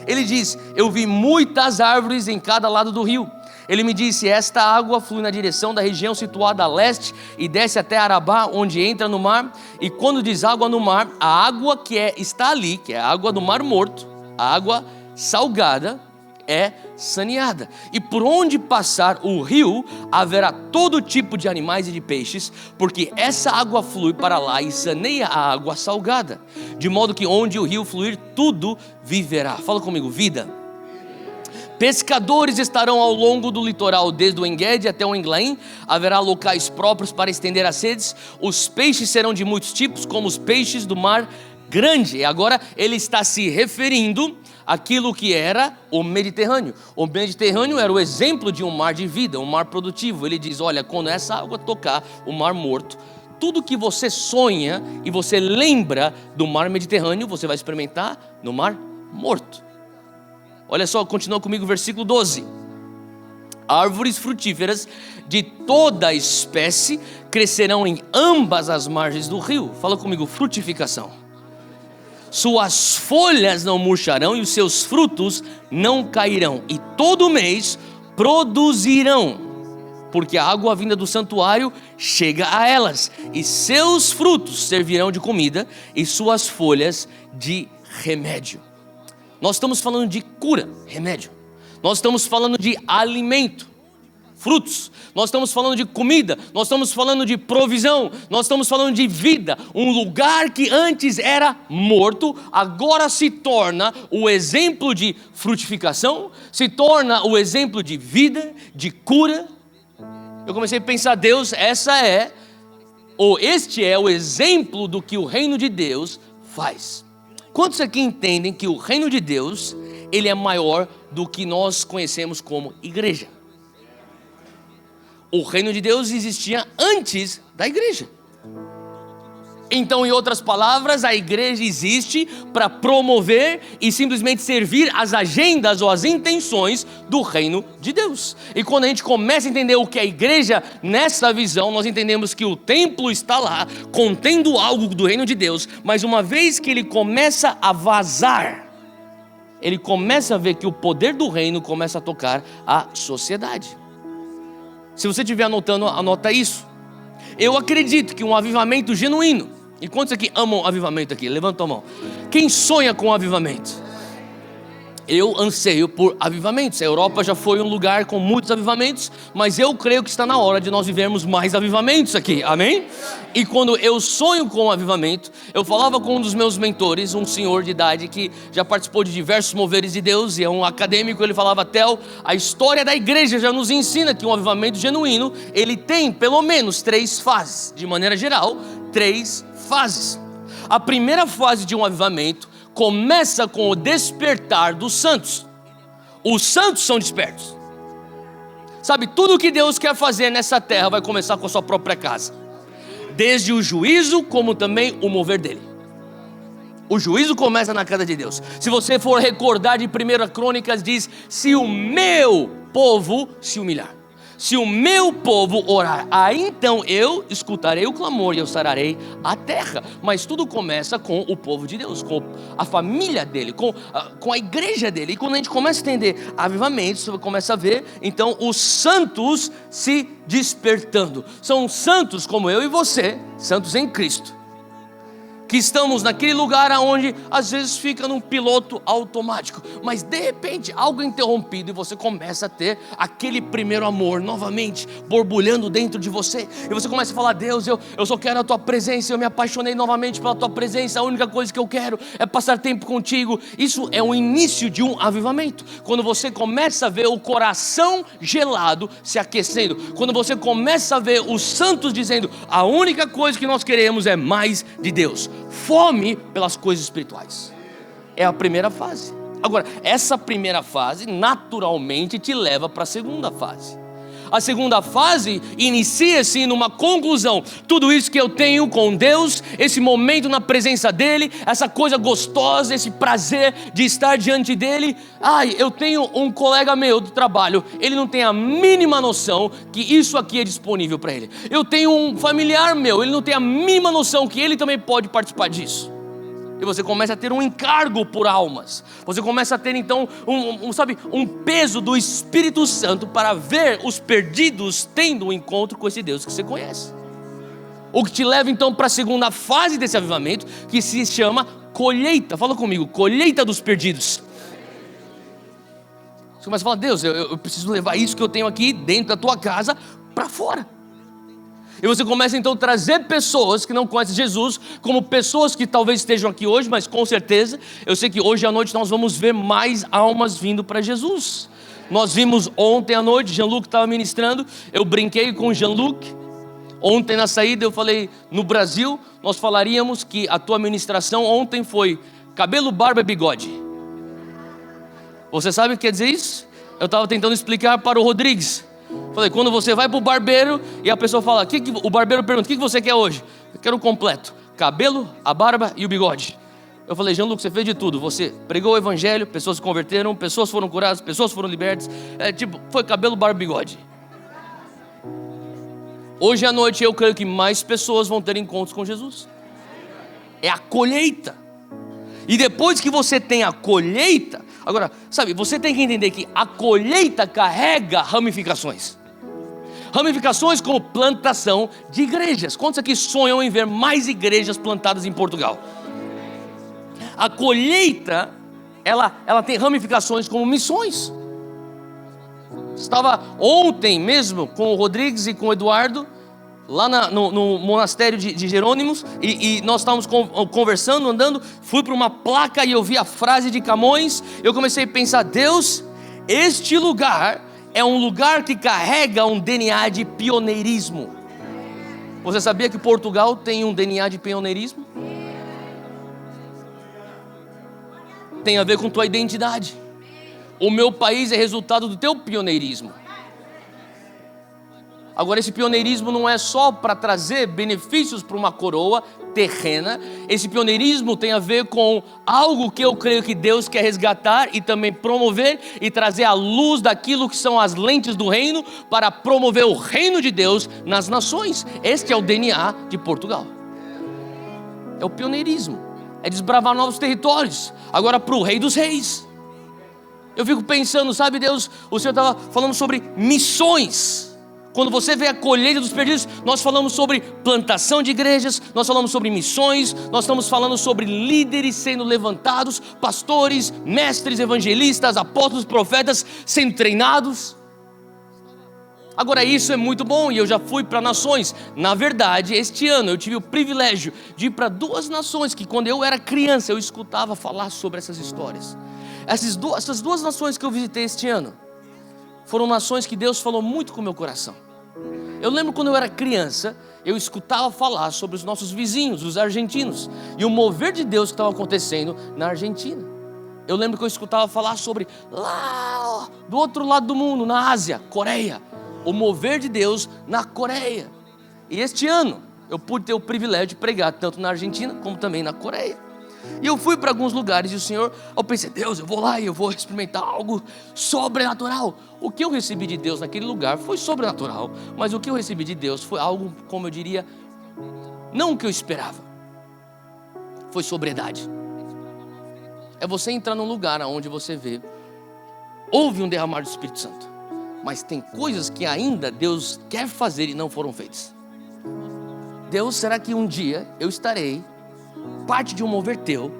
Ele diz, eu vi muitas árvores em cada lado do rio. Ele me disse, esta água flui na direção da região situada a leste e desce até Arabá, onde entra no mar. E quando deságua no mar, a água que está ali, que é a água do Mar Morto, a água salgada, é saneada. E por onde passar o rio, haverá todo tipo de animais e de peixes, porque essa água flui para lá e saneia a água salgada, de modo que onde o rio fluir, tudo viverá. Fala comigo, vida. Pescadores estarão ao longo do litoral, desde o En-Gedi até o En-Eglaim. Haverá locais próprios para estender as redes. Os peixes serão de muitos tipos, como os peixes do mar grande. E agora ele está se referindo àquilo que era o Mediterrâneo. O Mediterrâneo era o exemplo de um mar de vida, um mar produtivo. Ele diz, olha, quando essa água tocar o mar morto, tudo que você sonha e você lembra do mar Mediterrâneo, você vai experimentar no mar morto. Olha só, continua comigo, versículo 12. Árvores frutíferas de toda espécie crescerão em ambas as margens do rio. Fala comigo, frutificação. Suas folhas não murcharão e os seus frutos não cairão. E todo mês produzirão, porque a água vinda do santuário chega a elas. E seus frutos servirão de comida e suas folhas de remédio. Nós estamos falando de cura, remédio. Nós estamos falando de alimento, frutos. Nós estamos falando de comida. Nós estamos falando de provisão. Nós estamos falando de vida. Um lugar que antes era morto, agora se torna o exemplo de frutificação, se torna o exemplo de vida, de cura. Eu comecei a pensar, Deus, este é o exemplo do que o reino de Deus faz. Quantos aqui entendem que o reino de Deus, ele é maior do que nós conhecemos como igreja? O reino de Deus existia antes da igreja. Então, em outras palavras, a igreja existe para promover e simplesmente servir as agendas ou as intenções do reino de Deus. E quando a gente começa a entender o que é a igreja, nessa visão, nós entendemos que o templo está lá, contendo algo do reino de Deus, mas uma vez que ele começa a vazar, ele começa a ver que o poder do reino começa a tocar a sociedade. Se você estiver anotando, anota isso. Eu acredito que um avivamento genuíno, e quantos aqui amam avivamento aqui? Levanta a mão. Quem sonha com avivamento? Eu anseio por avivamentos. A Europa já foi um lugar com muitos avivamentos, mas eu creio que está na hora de nós vivermos mais avivamentos aqui, amém? E quando eu sonho com avivamento, eu falava com um dos meus mentores, um senhor de idade que já participou de diversos moveres de Deus e é um acadêmico. Ele falava, Theo, a história da igreja já nos ensina que um avivamento genuíno, ele tem pelo menos 3 fases, de maneira geral, 3 fases. A primeira fase de um avivamento começa com o despertar dos santos. Os santos são despertos. Sabe, tudo que Deus quer fazer nessa terra vai começar com a sua própria casa. Desde o juízo, como também o mover dele. O juízo começa na casa de Deus. Se você for recordar de 1 Crônicas, diz, se o meu povo se humilhar, se o meu povo orar, aí então eu escutarei o clamor e eu sararei a terra. Mas tudo começa com o povo de Deus, com a família dele, com a igreja dele. E quando a gente começa a entender avivamento, você começa a ver então os santos se despertando. São santos como eu e você, santos em Cristo, que estamos naquele lugar onde às vezes fica num piloto automático, mas de repente algo é interrompido e você começa a ter aquele primeiro amor novamente borbulhando dentro de você, e você começa a falar, Deus, eu só quero a tua presença, eu me apaixonei novamente pela tua presença, a única coisa que eu quero é passar tempo contigo. Isso é o início de um avivamento, quando você começa a ver o coração gelado se aquecendo, quando você começa a ver os santos dizendo, a única coisa que nós queremos é mais de Deus. Fome pelas coisas espirituais. É a primeira fase. Agora, essa primeira fase naturalmente te leva para a segunda fase. A segunda fase inicia-se numa conclusão. Tudo isso que eu tenho com Deus, esse momento na presença dele, essa coisa gostosa, esse prazer de estar diante dele. Eu tenho um colega meu do trabalho, ele não tem a mínima noção que isso aqui é disponível para ele. Eu tenho um familiar meu, ele não tem a mínima noção que ele também pode participar disso. E você começa a ter um encargo por almas. Você começa a ter então um peso do Espírito Santo para ver os perdidos tendo um encontro com esse Deus que você conhece. O que te leva então para a segunda fase desse avivamento, que se chama colheita. Fala comigo, colheita dos perdidos. Você começa a falar: Deus, eu preciso levar isso que eu tenho aqui dentro da tua casa para fora. E você começa então a trazer pessoas que não conhecem Jesus, como pessoas que talvez estejam aqui hoje, mas com certeza, eu sei que hoje à noite nós vamos ver mais almas vindo para Jesus. Nós vimos ontem à noite, Jean-Luc estava ministrando, eu brinquei com o Jean-Luc. Ontem na saída eu falei: no Brasil nós falaríamos que a tua ministração ontem foi cabelo, barba e bigode. Você sabe o que quer dizer isso? Eu estava tentando explicar para o Rodrigues. Falei: quando você vai para o barbeiro e a pessoa fala, o barbeiro pergunta: o que você quer hoje? Eu quero o completo, cabelo, a barba e o bigode. Eu falei: Jean-Luc, você fez de tudo. Você pregou o evangelho, pessoas se converteram, pessoas foram curadas, pessoas foram libertas. Foi cabelo, barba e bigode. Hoje à noite eu creio que mais pessoas vão ter encontros com Jesus. É a colheita. E depois que você tem a colheita, agora, sabe, você tem que entender que a colheita carrega ramificações. Ramificações como plantação de igrejas. Quantos aqui sonham em ver mais igrejas plantadas em Portugal? A colheita, ela tem ramificações como missões. Estava ontem mesmo com o Rodrigues e com o Eduardo lá no monastério de Jerônimos, e nós estávamos conversando, andando, fui para uma placa e eu vi a frase de Camões. Eu comecei a pensar: Deus, este lugar é um lugar que carrega um DNA de pioneirismo. Você sabia que Portugal tem um DNA de pioneirismo? Tem a ver com tua identidade. O meu país é resultado do teu pioneirismo. Agora, esse pioneirismo não é só para trazer benefícios para uma coroa terrena. Esse pioneirismo tem a ver com algo que eu creio que Deus quer resgatar e também promover e trazer à luz daquilo que são as lentes do reino, para promover o reino de Deus nas nações. Este é o DNA de Portugal. É o pioneirismo, é desbravar novos territórios. Agora, para o Rei dos Reis, eu fico pensando, sabe, Deus, o Senhor estava falando sobre missões. Quando você vê a colheita dos perdidos, nós falamos sobre plantação de igrejas, nós falamos sobre missões, nós estamos falando sobre líderes sendo levantados, pastores, mestres, evangelistas, apóstolos, profetas sendo treinados. Agora, isso é muito bom e eu já fui para nações. Na verdade, este ano eu tive o privilégio de ir para 2 nações que, quando eu era criança, eu escutava falar sobre essas histórias. Essas duas nações que eu visitei este ano foram nações que Deus falou muito com o meu coração. Eu lembro quando eu era criança, eu escutava falar sobre os nossos vizinhos, os argentinos, e o mover de Deus que estava acontecendo na Argentina. Eu lembro que eu escutava falar sobre lá do outro lado do mundo, na Ásia, Coreia, o mover de Deus na Coreia. E este ano eu pude ter o privilégio de pregar tanto na Argentina como também na Coreia. E eu fui para alguns lugares e o Senhor, eu pensei: Deus, eu vou lá e eu vou experimentar algo sobrenatural. O que eu recebi de Deus naquele lugar foi sobrenatural, mas o que eu recebi de Deus foi algo, como eu diria, não o que eu esperava. Foi sobriedade. É você entrar num lugar onde você vê, houve um derramar do Espírito Santo, mas tem coisas que ainda Deus quer fazer e não foram feitas. Deus, será que um dia eu estarei parte de um mover teu,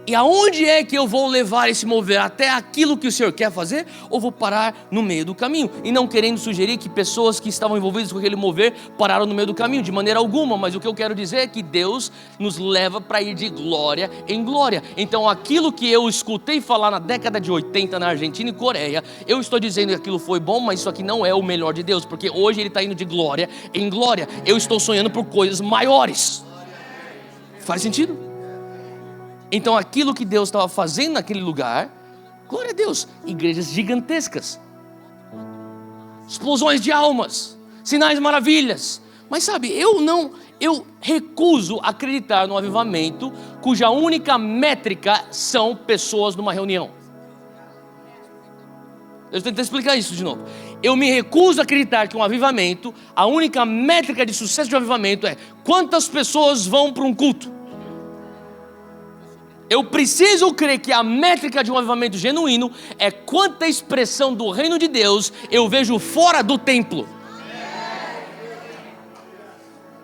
e aonde é que eu vou levar esse mover? Até aquilo que o Senhor quer fazer? Ou vou parar no meio do caminho? E não querendo sugerir que pessoas que estavam envolvidas com aquele mover pararam no meio do caminho, de maneira alguma. Mas o que eu quero dizer é que Deus nos leva para ir de glória em glória. Então aquilo que eu escutei falar na década de 80 na Argentina e Coreia, eu estou dizendo que aquilo foi bom, mas isso aqui não é o melhor de Deus, porque hoje Ele está indo de glória em glória. Eu estou sonhando por coisas maiores. Faz sentido? Então aquilo que Deus estava fazendo naquele lugar, glória a Deus, igrejas gigantescas, explosões de almas, sinais, maravilhas. Mas sabe, eu recuso acreditar no avivamento cuja única métrica são pessoas numa reunião. Eu vou tentar explicar isso de novo. Eu me recuso a acreditar que um avivamento, a única métrica de sucesso de um avivamento é quantas pessoas vão para um culto. Eu preciso crer que a métrica de um avivamento genuíno é quanta expressão do reino de Deus eu vejo fora do templo.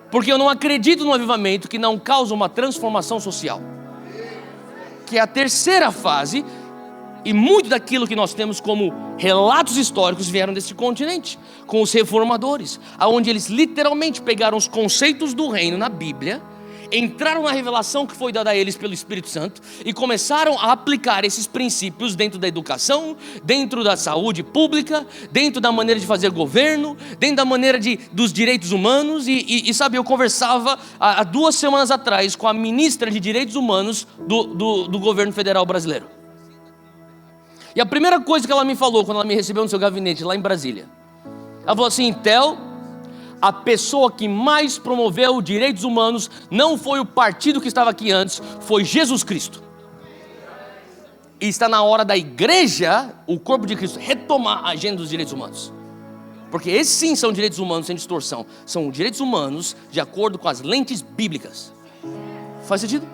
Porque eu não acredito no avivamento que não causa uma transformação social, que é a terceira fase. E muito daquilo que nós temos como relatos históricos vieram desse continente, com os reformadores, aonde eles literalmente pegaram os conceitos do reino na Bíblia, entraram na revelação que foi dada a eles pelo Espírito Santo e começaram a aplicar esses princípios dentro da educação, dentro da saúde pública, dentro da maneira de fazer governo, dentro da maneira dos direitos humanos. E sabe, eu conversava há 2 semanas atrás com a ministra de Direitos Humanos do governo federal brasileiro. E a primeira coisa que ela me falou quando ela me recebeu no seu gabinete lá em Brasília, ela falou assim: Theo, a pessoa que mais promoveu direitos humanos não foi o partido que estava aqui antes, foi Jesus Cristo. E está na hora da igreja, o corpo de Cristo, retomar a agenda dos direitos humanos. Porque esses sim são direitos humanos sem distorção. São direitos humanos de acordo com as lentes bíblicas. Faz sentido?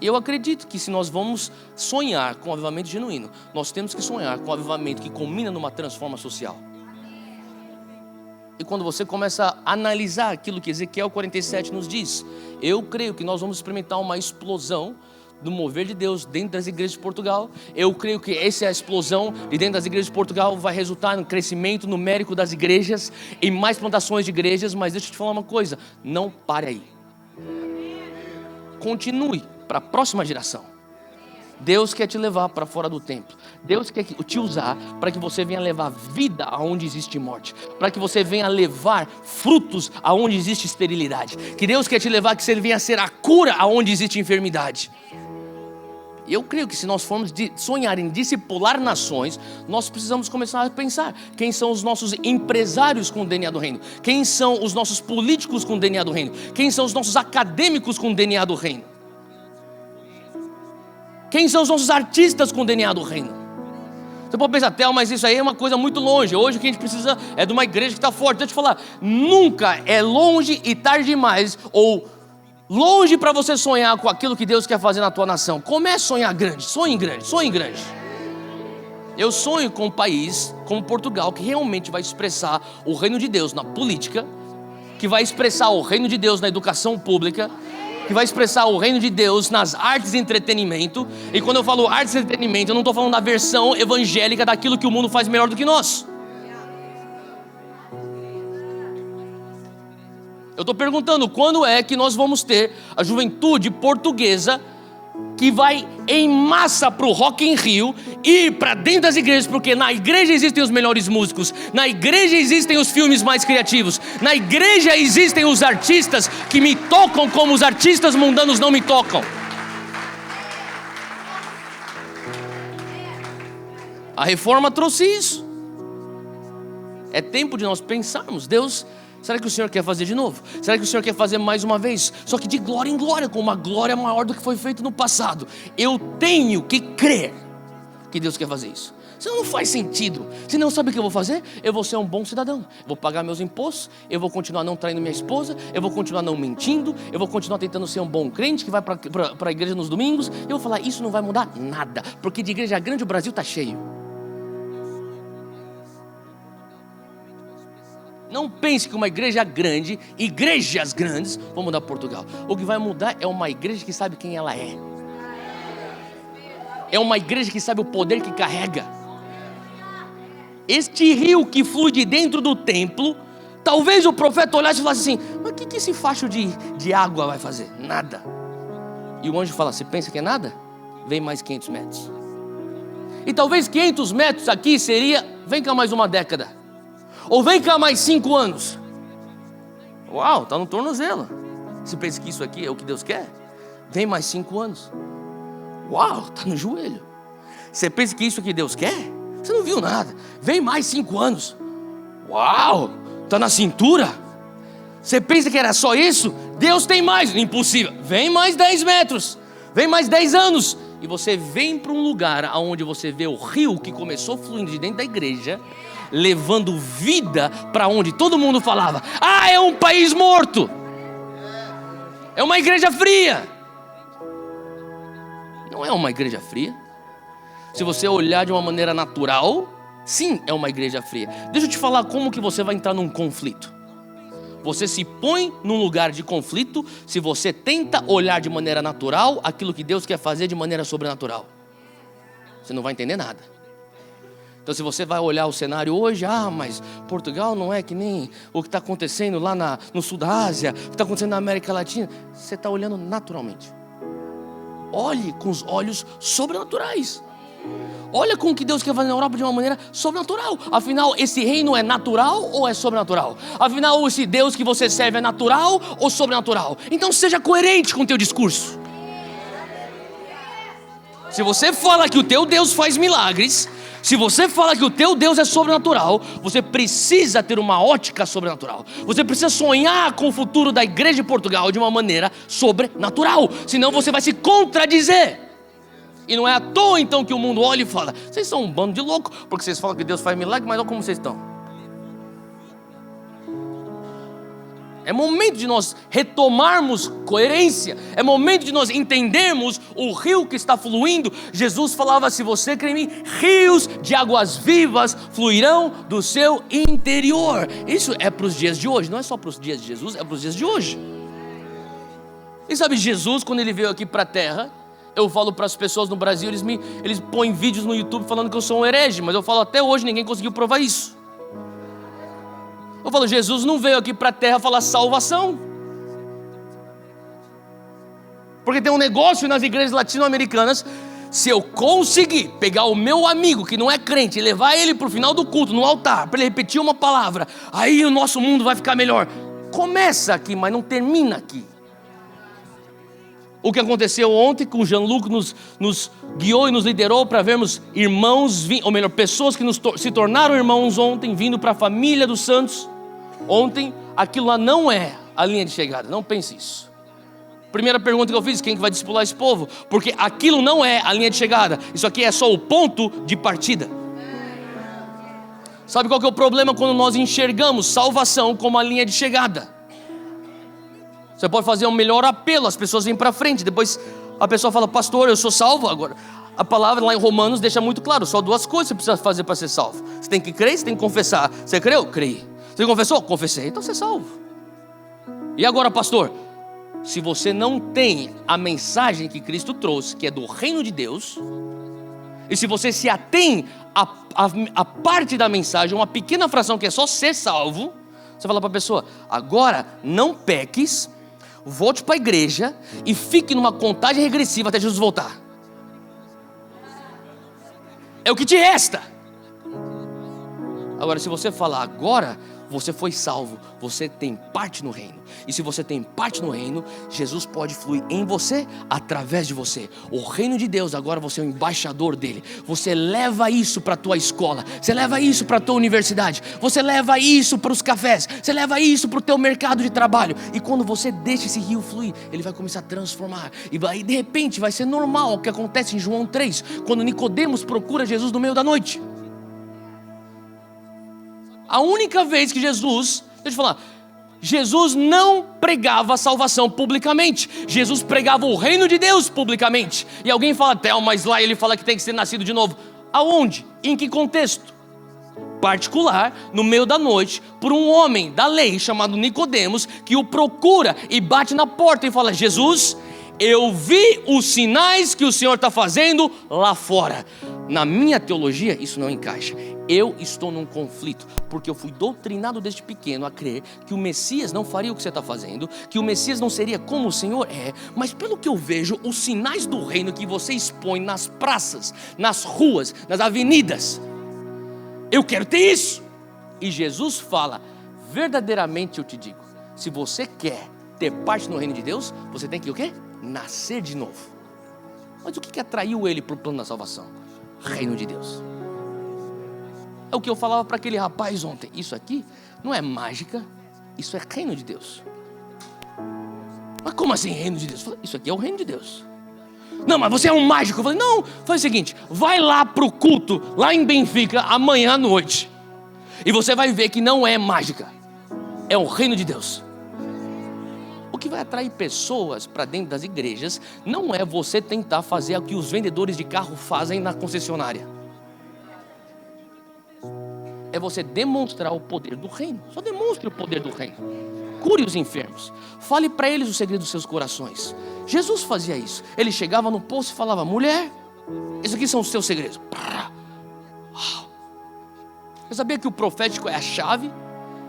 Eu acredito que se nós vamos sonhar com um avivamento genuíno, nós temos que sonhar com um avivamento que culmina numa transformação social. E quando você começa a analisar aquilo que Ezequiel 47 nos diz, eu creio que nós vamos experimentar uma explosão do mover de Deus dentro das igrejas de Portugal. Eu creio que essa explosão de dentro das igrejas de Portugal vai resultar no crescimento numérico das igrejas, em mais plantações de igrejas. Mas deixa eu te falar uma coisa, não pare aí. Continue para a próxima geração. Deus quer te levar para fora do templo. Deus quer te usar para que você venha levar vida aonde existe morte, para que você venha levar frutos aonde existe esterilidade, que Deus quer te levar, que você venha ser a cura aonde existe enfermidade. Eu creio que se nós formos sonhar em discipular nações, nós precisamos começar a pensar quem são os nossos empresários com o DNA do reino, quem são os nossos políticos com o DNA do reino, quem são os nossos acadêmicos com o DNA do reino, quem são os nossos artistas com o DNA do reino. Você pode pensar, Theo, mas isso aí é uma coisa muito longe. Hoje o que a gente precisa é de uma igreja que está forte. Deixa eu te falar, nunca é longe e tarde demais, ou longe para você sonhar com aquilo que Deus quer fazer na tua nação. Comece a sonhar grande, sonhe grande, sonhe grande. Eu sonho com um país como Portugal, que realmente vai expressar o reino de Deus na política, que vai expressar o reino de Deus na educação pública, que vai expressar o reino de Deus nas artes e entretenimento. E quando eu falo artes e entretenimento, eu não estou falando da versão evangélica daquilo que o mundo faz melhor do que nós. Eu estou perguntando, quando é que nós vamos ter a juventude portuguesa que vai em massa para o Rock in Rio, ir para dentro das igrejas, porque na igreja existem os melhores músicos, na igreja existem os filmes mais criativos, na igreja existem os artistas que me tocam como os artistas mundanos não me tocam. A reforma trouxe isso. É tempo de nós pensarmos, Deus, será que o Senhor quer fazer de novo? Será que o Senhor quer fazer mais uma vez? Só que de glória em glória, com uma glória maior do que foi feito no passado. Eu tenho que crer que Deus quer fazer isso. Senão não faz sentido. Se não sabe o que eu vou fazer, eu vou ser um bom cidadão. Vou pagar meus impostos, eu vou continuar não traindo minha esposa, eu vou continuar não mentindo, eu vou continuar tentando ser um bom crente que vai para a igreja nos domingos. Eu vou falar, isso não vai mudar nada, porque de igreja grande o Brasil está cheio. Não pense que uma igreja grande, igrejas grandes, vão mudar Portugal. O que vai mudar é uma igreja que sabe quem ela é. É uma igreja que sabe o poder que carrega. Este rio que flui de dentro do templo, talvez o profeta olhasse e falasse assim, mas o que esse facho de água vai fazer? Nada. E o anjo fala, você pensa que é nada? Vem mais 500 metros. E talvez 500 metros aqui seria, vem cá mais uma década. Ou vem cá mais 5 anos. Uau, está no tornozelo. Você pensa que isso aqui é o que Deus quer? Vem mais 5 anos. Uau, está no joelho. Você pensa que isso aqui Deus quer? Você não viu nada. Vem mais 5 anos. Uau, está na cintura. Você pensa que era só isso? Deus tem mais. Impossível. Vem mais 10 metros. Vem mais 10 anos. E você vem para um lugar onde você vê o rio que começou fluindo de dentro da igreja, levando vida para onde todo mundo falava, é um país morto, é uma igreja fria. Não é uma igreja fria. Se você olhar de uma maneira natural, sim, é uma igreja fria. Deixa eu te falar como que você vai entrar num conflito. Você se põe num lugar de conflito se você tenta olhar de maneira natural aquilo que Deus quer fazer de maneira sobrenatural. Você não vai entender nada. Então se você vai olhar o cenário hoje, mas Portugal não é que nem o que está acontecendo lá no sul da Ásia, o que está acontecendo na América Latina. Você está olhando naturalmente. Olhe com os olhos sobrenaturais. Olha com o que Deus quer fazer na Europa de uma maneira sobrenatural. Afinal, esse reino é natural ou é sobrenatural? Afinal, esse Deus que você serve é natural ou sobrenatural? Então seja coerente com o teu discurso. Se você fala que o teu Deus faz milagres, se você fala que o teu Deus é sobrenatural, você precisa ter uma ótica sobrenatural. Você precisa sonhar com o futuro da igreja de Portugal de uma maneira sobrenatural. Senão você vai se contradizer. E não é à toa então que o mundo olha e fala: vocês são um bando de louco, porque vocês falam que Deus faz milagre, mas olha como vocês estão. É momento de nós retomarmos coerência. É momento de nós entendermos o rio que está fluindo. Jesus falava: se você crê em mim, rios de águas vivas fluirão do seu interior. Isso é para os dias de hoje. Não é só para os dias de Jesus, é para os dias de hoje. E sabe, Jesus, quando ele veio aqui para a terra, eu falo para as pessoas no Brasil, eles põem vídeos no YouTube falando que eu sou um herege, mas eu falo, até hoje ninguém conseguiu provar isso. Eu falo, Jesus não veio aqui para a terra falar salvação. Porque tem um negócio nas igrejas latino-americanas: se eu conseguir pegar o meu amigo que não é crente e levar ele para o final do culto, no altar, para ele repetir uma palavra, aí o nosso mundo vai ficar melhor. Começa aqui, mas não termina aqui. O que aconteceu ontem com o Jean-Luc nos guiou e nos liderou para vermos irmãos, ou melhor, pessoas que se tornaram irmãos ontem, vindo para a família dos santos. Ontem, aquilo lá não é a linha de chegada, não pense isso. Primeira pergunta que eu fiz: quem que vai discipular esse povo? Porque aquilo não é a linha de chegada, isso aqui é só o ponto de partida. Sabe qual que é o problema quando nós enxergamos salvação como a linha de chegada? Você pode fazer um melhor apelo, as pessoas vêm para frente, depois a pessoa fala: pastor, eu sou salvo agora. A palavra lá em Romanos deixa muito claro: só duas coisas você precisa fazer para ser salvo. Você tem que crer, você tem que confessar. Você creu? Creio. Você confessou? Confessei. Então você é salvo. E agora, pastor, se você não tem a mensagem que Cristo trouxe, que é do reino de Deus, e se você se atém a parte da mensagem, uma pequena fração que é só ser salvo, você fala para a pessoa: agora não peques, volte para a igreja e fique numa contagem regressiva até Jesus voltar. É o que te resta. Agora, se você falar: agora você foi salvo, você tem parte no reino. E se você tem parte no reino, Jesus pode fluir em você, através de você. O reino de Deus, agora você é o embaixador dele. Você leva isso para a tua escola, você leva isso para a tua universidade, você leva isso para os cafés, você leva isso para o teu mercado de trabalho. E quando você deixa esse rio fluir, ele vai começar a transformar. E de repente vai ser normal o que acontece em João 3, quando Nicodemos procura Jesus no meio da noite. A única vez que Jesus, deixa eu falar, Jesus não pregava a salvação publicamente. Jesus pregava o reino de Deus publicamente. E alguém fala: mas lá ele fala que tem que ser nascido de novo. Aonde? Em que contexto? Particular, no meio da noite, por um homem da lei chamado Nicodemos, que o procura e bate na porta e fala: Jesus, eu vi os sinais que o Senhor está fazendo lá fora. Na minha teologia isso não encaixa. Eu estou num conflito, porque eu fui doutrinado desde pequeno a crer que o Messias não faria o que você está fazendo, que o Messias não seria como o Senhor é. Mas pelo que eu vejo, os sinais do reino que você expõe nas praças, nas ruas, nas avenidas, eu quero ter isso. E Jesus fala: verdadeiramente eu te digo, se você quer ter parte no reino de Deus, você tem que o quê? Nascer de novo. Mas o que atraiu ele para o plano da salvação? Reino de Deus. É o que eu falava para aquele rapaz ontem: isso aqui não é mágica, isso é reino de Deus. Mas como assim reino de Deus? Eu falei: isso aqui é o reino de Deus. Não, mas você é um mágico. Eu falei: não, faz o seguinte, vai lá para o culto, lá em Benfica, amanhã à noite, e você vai ver que não é mágica, é o reino de Deus. O que vai atrair pessoas para dentro das igrejas não é você tentar fazer o que os vendedores de carro fazem na concessionária. É você demonstrar o poder do reino. Só demonstre o poder do reino. Cure os enfermos. Fale para eles o segredo dos seus corações. Jesus fazia isso. Ele chegava no poço e falava: mulher, Esses aqui são os seus segredos. Você sabia que o profético é a chave?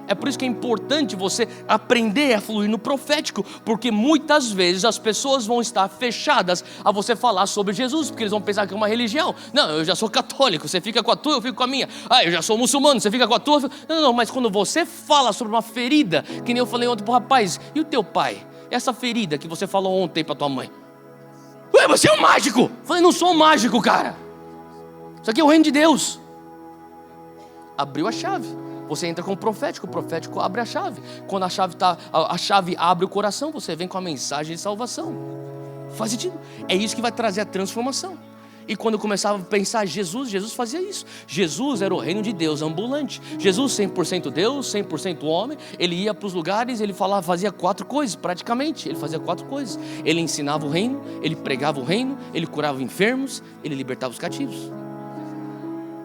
É por isso que é importante você aprender a fluir no profético, porque muitas vezes as pessoas vão estar fechadas a você falar sobre Jesus, porque eles vão pensar que é uma religião. Não, eu já sou católico, você fica com a tua, eu fico com a minha. Eu já sou muçulmano, você fica com a tua. Não, mas quando você fala sobre uma ferida, que nem eu falei ontem pro rapaz, e o teu pai? Essa ferida que você falou ontem pra tua mãe. Ué, você é um mágico! Eu falei, não sou um mágico, cara. Isso aqui é o reino de Deus. Abriu a chave. Você entra com o profético abre a chave. Quando a chave abre o coração, você vem com a mensagem de salvação. Faz sentido? É isso que vai trazer a transformação. E quando eu começava a pensar Jesus fazia isso. Jesus era o reino de Deus ambulante. Jesus 100% Deus, 100% homem. Ele ia para os lugares, ele fazia 4 coisas praticamente. Ele fazia 4 coisas. Ele ensinava o reino, ele pregava o reino, ele curava enfermos, ele libertava os cativos.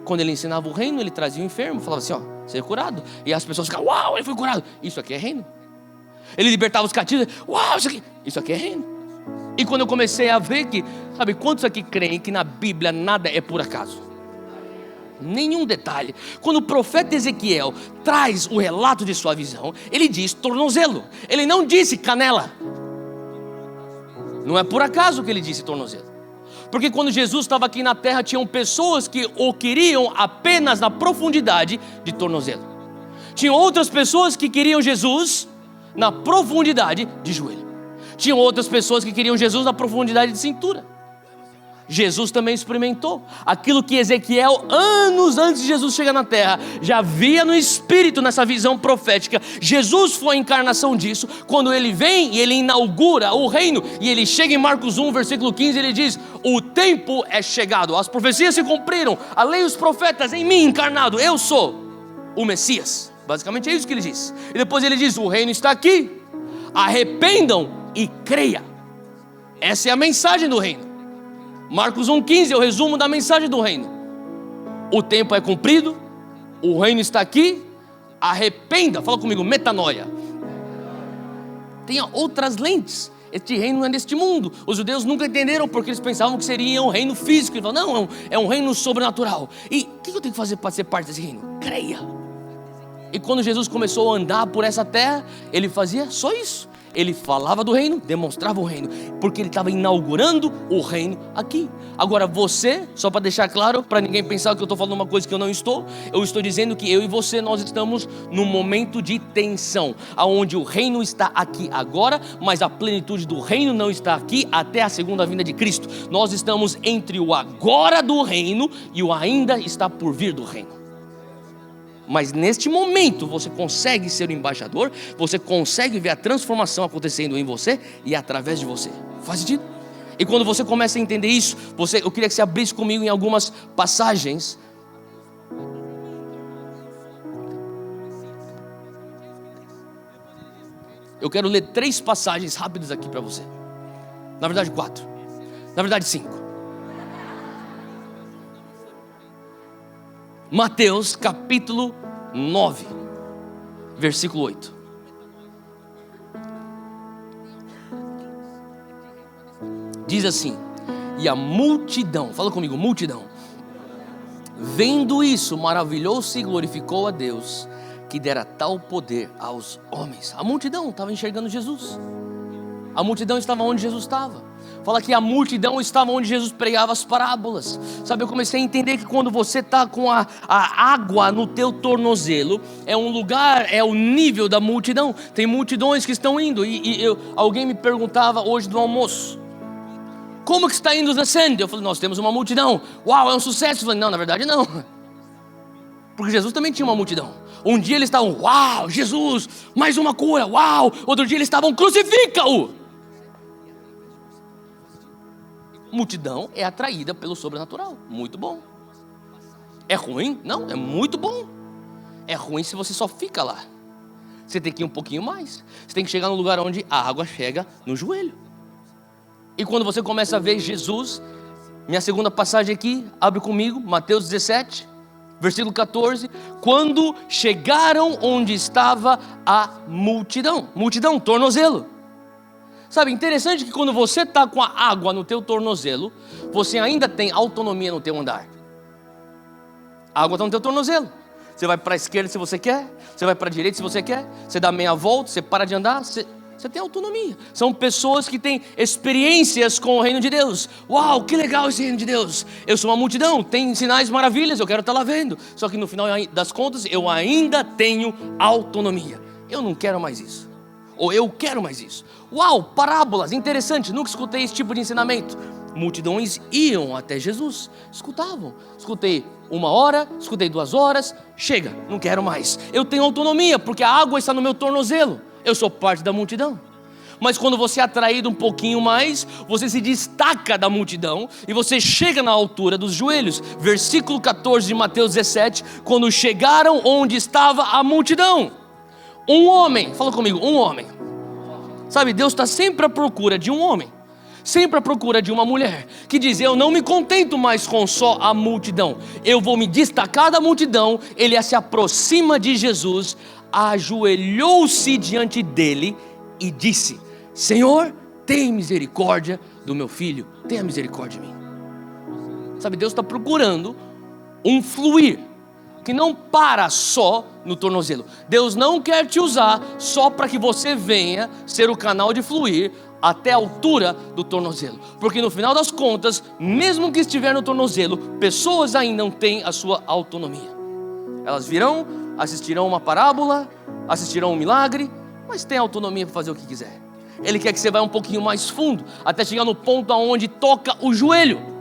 Quando ele ensinava o reino, ele trazia o enfermo, falava assim, você é curado. E as pessoas ficavam, uau, ele foi curado. Isso aqui é reino. Ele libertava os cativos, uau, isso aqui é reino. E quando eu comecei a ver que, sabe, quantos aqui creem que na Bíblia nada é por acaso? Nenhum detalhe. Quando o profeta Ezequiel traz o relato de sua visão, ele diz tornozelo. Ele não disse canela. Não é por acaso que ele disse tornozelo. Porque quando Jesus estava aqui na terra, tinham pessoas que o queriam apenas na profundidade de tornozelo. Tinham outras pessoas que queriam Jesus na profundidade de joelho. Tinham outras pessoas que queriam Jesus na profundidade de cintura. Jesus também experimentou aquilo que Ezequiel, anos antes de Jesus chegar na terra, já via no Espírito, nessa visão profética. Jesus foi a encarnação disso, quando ele vem e ele inaugura o reino, e ele chega em Marcos 1, versículo 15, ele diz, o tempo é chegado, as profecias se cumpriram, a lei e os profetas em mim encarnado, eu sou o Messias. Basicamente é isso que ele diz. E depois ele diz, o reino está aqui, arrependam e creia. Essa é a mensagem do reino. Marcos 1,15 é o resumo da mensagem do reino. O tempo é cumprido, o reino está aqui, arrependa, fala comigo, metanoia. Tenha outras lentes. Este reino não é deste mundo. Os judeus nunca entenderam porque eles pensavam que seria um reino físico. Eles falaram, não, é um reino sobrenatural. E o que eu tenho que fazer para ser parte desse reino? Creia. E quando Jesus começou a andar por essa terra, ele fazia só isso. Ele falava do reino, demonstrava o reino, porque ele estava inaugurando o reino aqui. Agora você, só para deixar claro, para ninguém pensar que eu estou falando uma coisa que eu estou dizendo que eu e você, nós estamos num momento de tensão, onde o reino está aqui agora, mas a plenitude do reino não está aqui até a segunda vinda de Cristo. Nós estamos entre o agora do reino e o ainda está por vir do reino. Mas neste momento você consegue ser o embaixador, você consegue ver a transformação acontecendo em você e através de você. Faz sentido? E quando você começa a entender isso, eu queria que você abrisse comigo em algumas passagens. Eu quero ler 3 passagens rápidas aqui para você. Na verdade 4. Na verdade 5. Mateus capítulo 9, versículo 8. Diz assim, e a multidão, fala comigo, multidão, vendo isso, maravilhou-se e glorificou a Deus, que dera tal poder aos homens. A multidão estava enxergando Jesus. A multidão estava onde Jesus estava. Fala que a multidão estava onde Jesus pregava as parábolas. Sabe, eu comecei a entender que quando você está com a água no teu tornozelo, é um lugar, é o nível da multidão. Tem multidões que estão indo. Alguém me perguntava hoje no almoço, como que está indo o Ascend? Eu falei, nós temos uma multidão. Uau, é um sucesso. Eu falei, não, na verdade não. Porque Jesus também tinha uma multidão. Um dia eles estavam, uau, Jesus, mais uma cura, uau. Outro dia eles estavam, crucifica-o. Multidão é atraída pelo sobrenatural. Muito bom. É ruim? Não, é muito bom. É ruim se você só fica lá. Você tem que ir um pouquinho mais. Você tem que chegar no lugar onde a água chega no joelho. E quando você começa a ver Jesus, minha segunda passagem aqui, abre comigo, Mateus 17, versículo 14. Quando chegaram onde estava a multidão, tornozelo. Sabe, interessante que quando você está com a água no teu tornozelo, você ainda tem autonomia no teu andar. A água está no teu tornozelo. Você vai para a esquerda se você quer, você vai para a direita se você quer, você dá meia volta, você para de andar, você tem autonomia. São pessoas que têm experiências com o reino de Deus. Uau, que legal esse reino de Deus. Eu sou uma multidão, tem sinais, maravilhas, eu quero estar lá vendo. Só que no final das contas, eu ainda tenho autonomia. Eu não quero mais isso. Ou eu quero mais isso. Uau, parábolas, interessante, nunca escutei esse tipo de ensinamento. Multidões iam até Jesus, escutavam. Escutei 1 hora, escutei 2 horas, chega, não quero mais. Eu tenho autonomia, porque a água está no meu tornozelo. Eu sou parte da multidão. Mas quando você é atraído um pouquinho mais, você se destaca da multidão e você chega na altura dos joelhos. Versículo 14 de Mateus 17, quando chegaram onde estava a multidão, um homem, fala comigo, um homem. Sabe, Deus está sempre à procura de um homem, sempre à procura de uma mulher, que diz, eu não me contento mais com só a multidão, eu vou me destacar da multidão. Ele se aproxima de Jesus, ajoelhou-se diante dele e disse, Senhor, tem misericórdia do meu filho, tenha misericórdia de mim. Sabe, Deus está procurando um fluir, que não para só no tornozelo. Deus não quer te usar só para que você venha ser o canal de fluir até a altura do tornozelo, porque no final das contas, mesmo que estiver no tornozelo, pessoas ainda não têm a sua autonomia. Elas virão, assistirão uma parábola, assistirão um milagre, mas tem autonomia para fazer o que quiser. Ele quer que você vá um pouquinho mais fundo, até chegar no ponto aonde toca o joelho.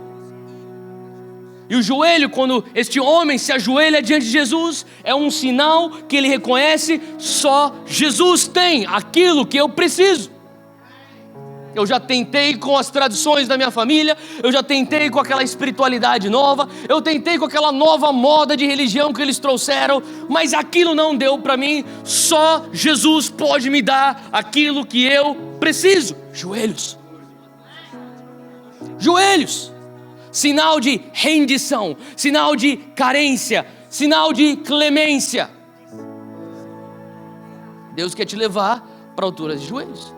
E o joelho, quando este homem se ajoelha diante de Jesus, é um sinal que ele reconhece, só Jesus tem aquilo que eu preciso. Eu já tentei com as tradições da minha família, eu já tentei com aquela espiritualidade nova, eu tentei com aquela nova moda de religião que eles trouxeram, mas aquilo não deu para mim. Só Jesus pode me dar aquilo que eu preciso. Joelhos. Joelhos. Sinal de rendição, sinal de carência, sinal de clemência. Deus quer te levar para a altura de joelhos,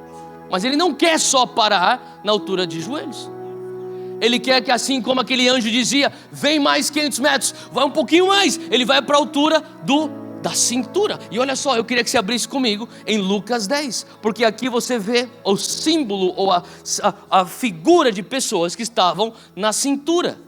mas Ele não quer só parar na altura de joelhos. Ele quer que, assim como aquele anjo dizia, vem mais 500 metros, vai um pouquinho mais, Ele vai para a altura da cintura. E olha só, eu queria que você abrisse comigo em Lucas 10, porque aqui você vê o símbolo ou a figura de pessoas que estavam na cintura.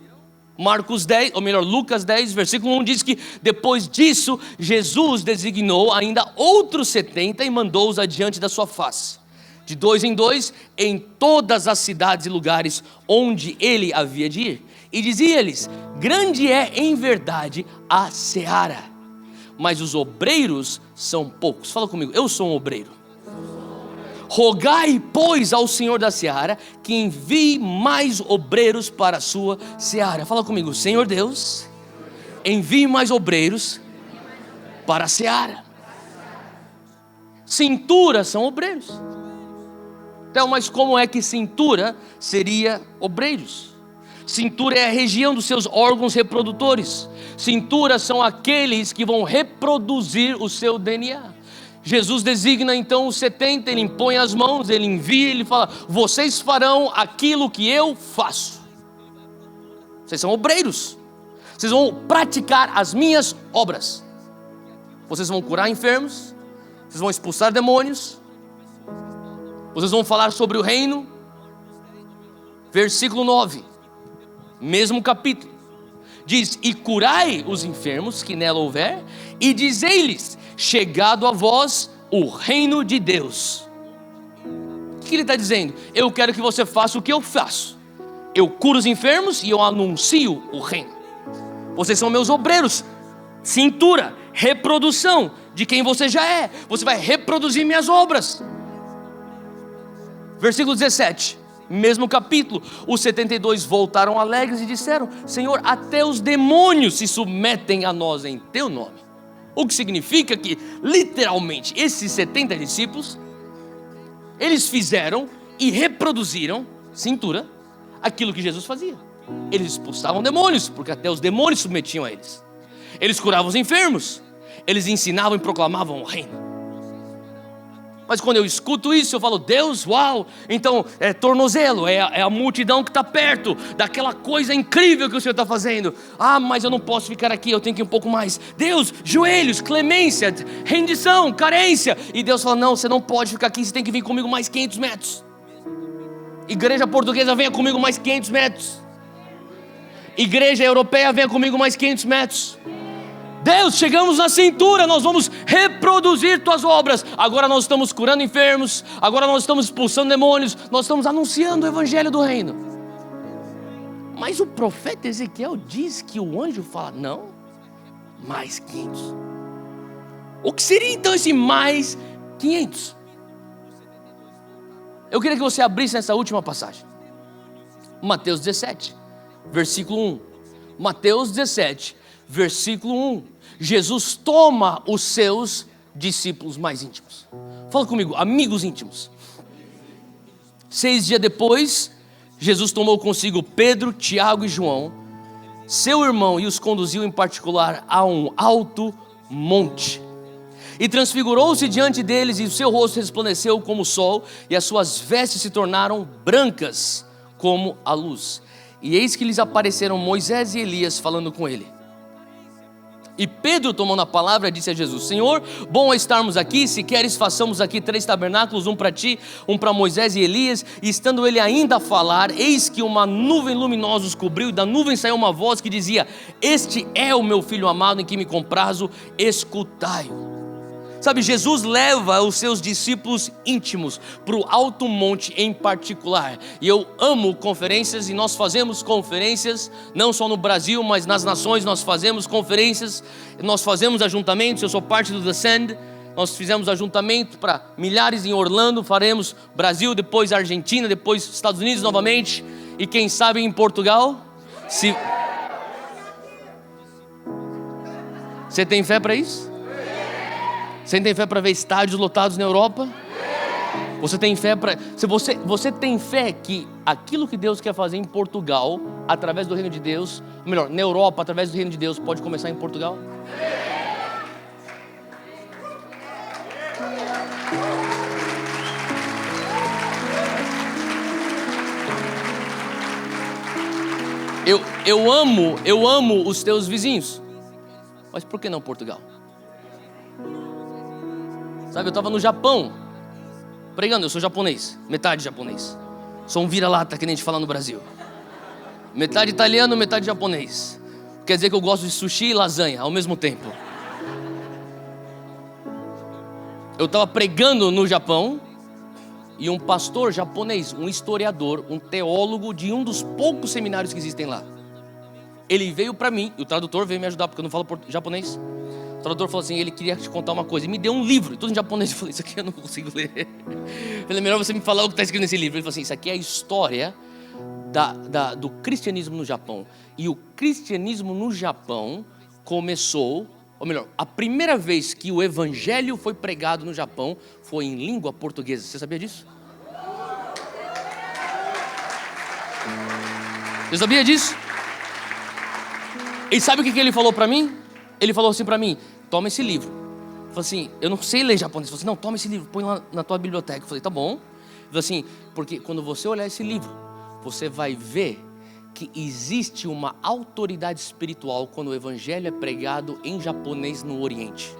Lucas 10, versículo 1 diz que depois disso, Jesus designou ainda outros 70 e mandou-os adiante da sua face, de 2 em 2, em todas as cidades e lugares onde ele havia de ir. E dizia-lhes, grande é em verdade a seara, mas os obreiros são poucos. Fala comigo, eu sou um obreiro. Rogai, pois, ao Senhor da seara, que envie mais obreiros para a sua seara. Fala comigo, Senhor Deus, envie mais obreiros para a seara. Cintura são obreiros. Então, mas como é que cintura seria obreiros? Cintura é a região dos seus órgãos reprodutores. Cintura são aqueles que vão reproduzir o seu DNA. Jesus designa então os 70, ele impõe as mãos, ele envia, ele fala, vocês farão aquilo que eu faço. Vocês são obreiros. Vocês vão praticar as minhas obras. Vocês vão curar enfermos, vocês vão expulsar demônios, vocês vão falar sobre o reino. Versículo 9, mesmo capítulo, diz, e curai os enfermos que nela houver, e dizei-lhes, chegado a vós o reino de Deus. O que ele está dizendo? Eu quero que você faça o que eu faço. Eu curo os enfermos e eu anuncio o reino. Vocês são meus obreiros. Cintura, reprodução de quem você já é. Você vai reproduzir minhas obras. Versículo 17, mesmo capítulo, os 72 voltaram alegres e disseram, Senhor, até os demônios se submetem a nós em teu nome. O que significa que, literalmente, esses 70 discípulos, eles fizeram e reproduziram, cintura, aquilo que Jesus fazia. Eles expulsavam demônios, porque até os demônios submetiam a eles. Eles curavam os enfermos, eles ensinavam e proclamavam o reino. Mas quando eu escuto isso, eu falo, Deus, uau, então é tornozelo, é a multidão que está perto daquela coisa incrível que o Senhor está fazendo. Ah, mas eu não posso ficar aqui, eu tenho que ir um pouco mais. Deus, joelhos, clemência, rendição, carência. E Deus fala, não, você não pode ficar aqui, você tem que vir comigo mais 500 metros. Igreja portuguesa, venha comigo mais 500 metros. Igreja europeia, venha comigo mais 500 metros. Deus, chegamos na cintura, nós vamos reproduzir tuas obras. Agora nós estamos curando enfermos, agora nós estamos expulsando demônios, nós estamos anunciando o evangelho do reino. Mas o profeta Ezequiel diz que o anjo fala, não, mais 500. O que seria então esse mais 500? Eu queria que você abrisse nessa última passagem, Mateus 17, versículo 1. Mateus 17, versículo 1. Jesus toma os seus discípulos mais íntimos. Fala comigo, amigos íntimos. 6 dias depois, Jesus tomou consigo Pedro, Tiago e João, seu irmão, e os conduziu em particular a um alto monte. E transfigurou-se diante deles, e o seu rosto resplandeceu como o sol, e as suas vestes se tornaram brancas como a luz. E eis que lhes apareceram Moisés e Elias falando com ele. E Pedro, tomando a palavra, disse a Jesus, Senhor, bom é estarmos aqui, se queres façamos aqui 3 tabernáculos, um para ti, um para Moisés e Elias. E estando ele ainda a falar, eis que uma nuvem luminosa os cobriu, e da nuvem saiu uma voz que dizia, este é o meu filho amado em que me comprazo, escutai-o. Sabe, Jesus leva os seus discípulos íntimos para o alto monte em particular. E eu amo conferências, e nós fazemos conferências, não só no Brasil, mas nas nações nós fazemos conferências, nós fazemos ajuntamentos. Eu sou parte do Descend, nós fizemos ajuntamento para milhares em Orlando, faremos Brasil, depois Argentina, depois Estados Unidos novamente, e quem sabe em Portugal. Você tem fé para isso? Você tem fé para ver estádios lotados na Europa? Você tem fé para... Você tem fé que aquilo que Deus quer fazer em Portugal, através do reino de Deus, melhor, na Europa, através do reino de Deus, pode começar em Portugal? Eu amo os teus vizinhos, mas por que não Portugal? Sabe, eu estava no Japão, pregando, eu sou japonês, metade japonês. Sou um vira-lata, que nem a gente fala no Brasil. Metade italiano, metade japonês. Quer dizer que eu gosto de sushi e lasanha ao mesmo tempo. Eu estava pregando no Japão, e um pastor japonês, um historiador, um teólogo de um dos poucos seminários que existem lá. Ele veio para mim, e o tradutor veio me ajudar, porque eu não falo japonês. O tradutor falou assim, ele queria te contar uma coisa, e me deu um livro, tudo em japonês. Eu falei, isso aqui eu não consigo ler. Eu falei, melhor você me falar o que está escrito nesse livro. Ele falou assim, isso aqui é a história do cristianismo no Japão. E o cristianismo no Japão começou, ou melhor, a primeira vez que o evangelho foi pregado no Japão foi em língua portuguesa. Você sabia disso? Você sabia disso? E sabe o que ele falou para mim? Ele falou assim para mim, toma esse livro. Eu falei assim, eu não sei ler japonês. Ele falou assim, não, toma esse livro, põe lá na tua biblioteca. Eu falei, tá bom. Ele falou assim, porque quando você olhar esse livro, você vai ver que existe uma autoridade espiritual quando o evangelho é pregado em japonês no Oriente.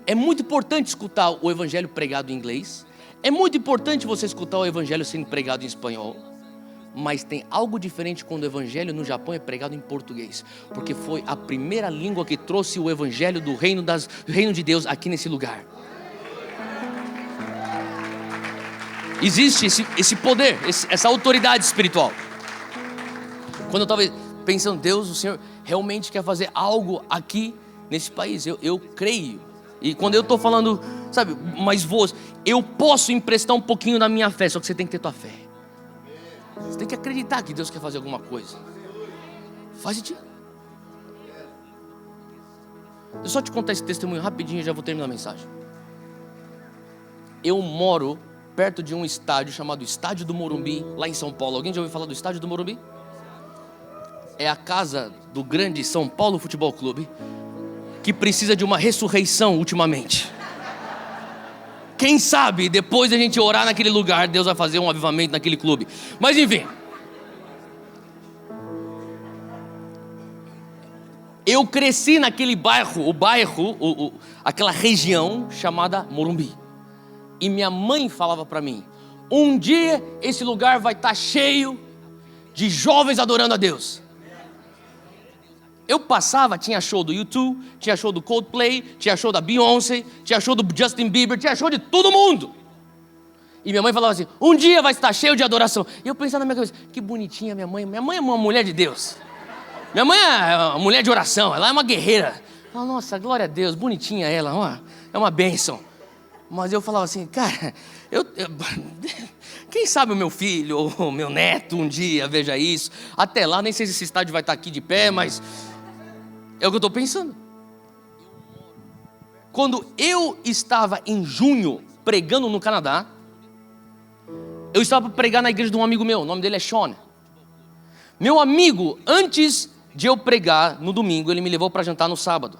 É muito importante escutar o evangelho pregado em inglês. É muito importante você escutar o evangelho sendo pregado em espanhol. Mas tem algo diferente quando o evangelho no Japão é pregado em português, porque foi a primeira língua que trouxe o evangelho do reino de Deus aqui nesse lugar. Existe esse poder, essa autoridade espiritual. Quando eu estava pensando, Deus, o Senhor realmente quer fazer algo aqui nesse país, eu creio. E quando eu estou falando, sabe, mas eu posso emprestar um pouquinho da minha fé, só que você tem que ter tua fé. Você tem que acreditar que Deus quer fazer alguma coisa. Faz sentido. Deixa eu só te contar esse testemunho rapidinho e já vou terminar a mensagem. Eu moro perto de um estádio chamado Estádio do Morumbi, lá em São Paulo. Alguém já ouviu falar do Estádio do Morumbi? É a casa do grande São Paulo Futebol Clube, que precisa de uma ressurreição ultimamente. Quem sabe, depois da gente orar naquele lugar, Deus vai fazer um avivamento naquele clube. Mas enfim. Eu cresci naquele bairro, aquela região chamada Morumbi. E minha mãe falava para mim, um dia esse lugar vai estar cheio de jovens adorando a Deus. Eu passava, tinha show do U2, tinha show do Coldplay, tinha show da Beyoncé, tinha show do Justin Bieber, tinha show de todo mundo. E minha mãe falava assim, um dia vai estar cheio de adoração. E eu pensava na minha cabeça, que bonitinha minha mãe. Minha mãe é uma mulher de Deus. Minha mãe é uma mulher de oração, ela é uma guerreira. Nossa, glória a Deus, bonitinha ela, é uma bênção. Mas eu falava assim, cara, quem sabe o meu filho ou o meu neto um dia veja isso. Até lá, nem sei se esse estádio vai estar aqui de pé, mas é o que eu estou pensando. Quando eu estava em junho pregando no Canadá, eu estava para pregar na igreja de um amigo meu, o nome dele é Sean. Meu amigo, antes de eu pregar no domingo, ele me levou para jantar no sábado.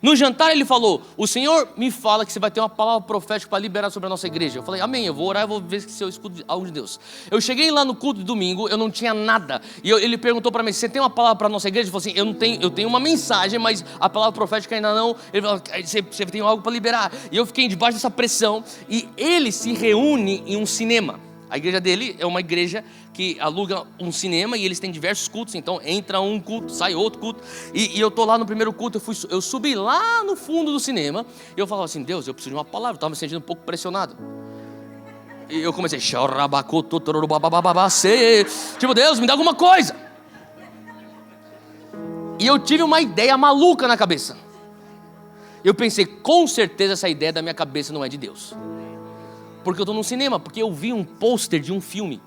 No jantar ele falou, o Senhor me fala que você vai ter uma palavra profética para liberar sobre a nossa igreja. Eu falei, amém, eu vou orar, eu vou ver se eu escuto algo de Deus. Eu cheguei lá no culto de domingo, eu não tinha nada. E ele perguntou para mim, você tem uma palavra para a nossa igreja? Eu falei assim, eu tenho uma mensagem, mas a palavra profética ainda não. Ele falou, você tem algo para liberar. E eu fiquei debaixo dessa pressão. E ele se reúne em um cinema. A igreja dele é uma igreja que aluga um cinema e eles têm diversos cultos. Então entra um culto, sai outro culto. E eu tô lá no primeiro culto, eu subi lá no fundo do cinema. E eu falava assim, Deus, eu preciso de uma palavra. Eu estava me sentindo um pouco pressionado. E eu comecei, tipo, Deus, me dá alguma coisa. E eu tive uma ideia maluca na cabeça. Eu pensei, com certeza essa ideia da minha cabeça não é de Deus. Porque eu estou no cinema, porque eu vi um pôster de um filme.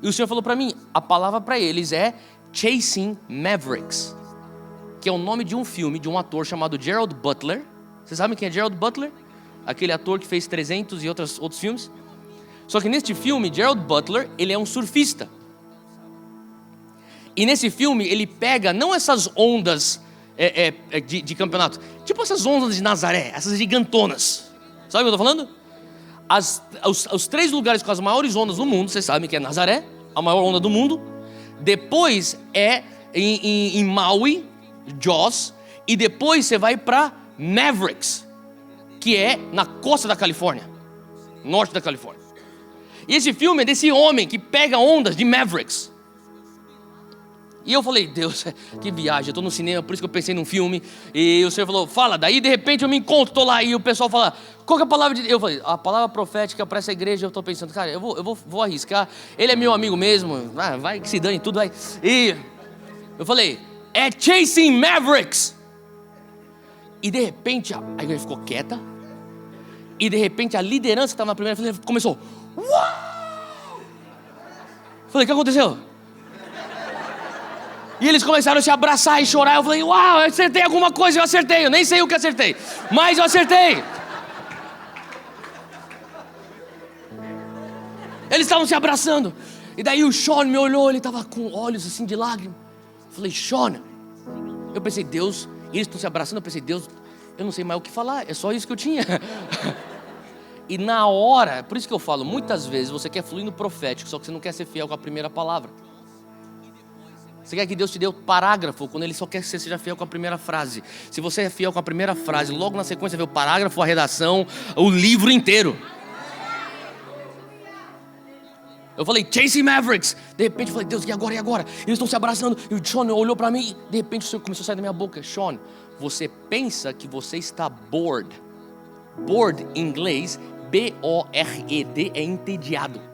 E o Senhor falou para mim, a palavra para eles é Chasing Mavericks, que é o nome de um filme, de um ator chamado Gerald Butler. Vocês sabem quem é Gerald Butler? Aquele ator que fez 300 e outros filmes. Só que neste filme, Gerald Butler, ele é um surfista. E nesse filme, ele pega não essas ondas de campeonato, tipo essas ondas de Nazaré, essas gigantonas. Sabe o que eu estou falando? Os 3 lugares com as maiores ondas do mundo, vocês sabem que é Nazaré, a maior onda do mundo. Depois é em Maui, Jaws. E depois você vai para Mavericks, que é na costa da Califórnia, norte da Califórnia. E esse filme é desse homem que pega ondas de Mavericks. E eu falei, Deus, que viagem, eu estou no cinema, por isso que eu pensei num filme. E o Senhor falou, fala, daí de repente eu me encontro, estou lá, e o pessoal fala, qual que é a palavra de Deus? Eu falei, a palavra profética para essa igreja, eu estou pensando, cara, eu vou arriscar, ele é meu amigo mesmo, vai que se dane, tudo vai. E eu falei, é Chasing Mavericks. E de repente a igreja ficou quieta, e de repente a liderança que estava na primeira fila começou, uau! Falei, o que aconteceu? E eles começaram a se abraçar e chorar. Eu falei, uau, eu acertei alguma coisa, eu acertei. Eu nem sei o que acertei, mas eu acertei. Eles estavam se abraçando. E daí o Sean me olhou, ele estava com olhos assim de lágrimas. Eu falei, Sean. Eu pensei, Deus, eles estão se abraçando. Eu pensei, Deus, eu não sei mais o que falar. É só isso que eu tinha. E na hora, por isso que eu falo, muitas vezes você quer fluir no profético, só que você não quer ser fiel com a primeira palavra. Você quer que Deus te dê o parágrafo, quando Ele só quer que você seja fiel com a primeira frase. Se você é fiel com a primeira frase, logo na sequência vê o parágrafo, a redação, o livro inteiro. Eu falei, Chasing Mavericks. De repente eu falei, Deus, e agora, e agora? Eles estão se abraçando. E o Sean olhou para mim, e de repente o Senhor começou a sair da minha boca. Sean, você pensa que você está bored. Bored em inglês, B-O-R-E-D, é entediado.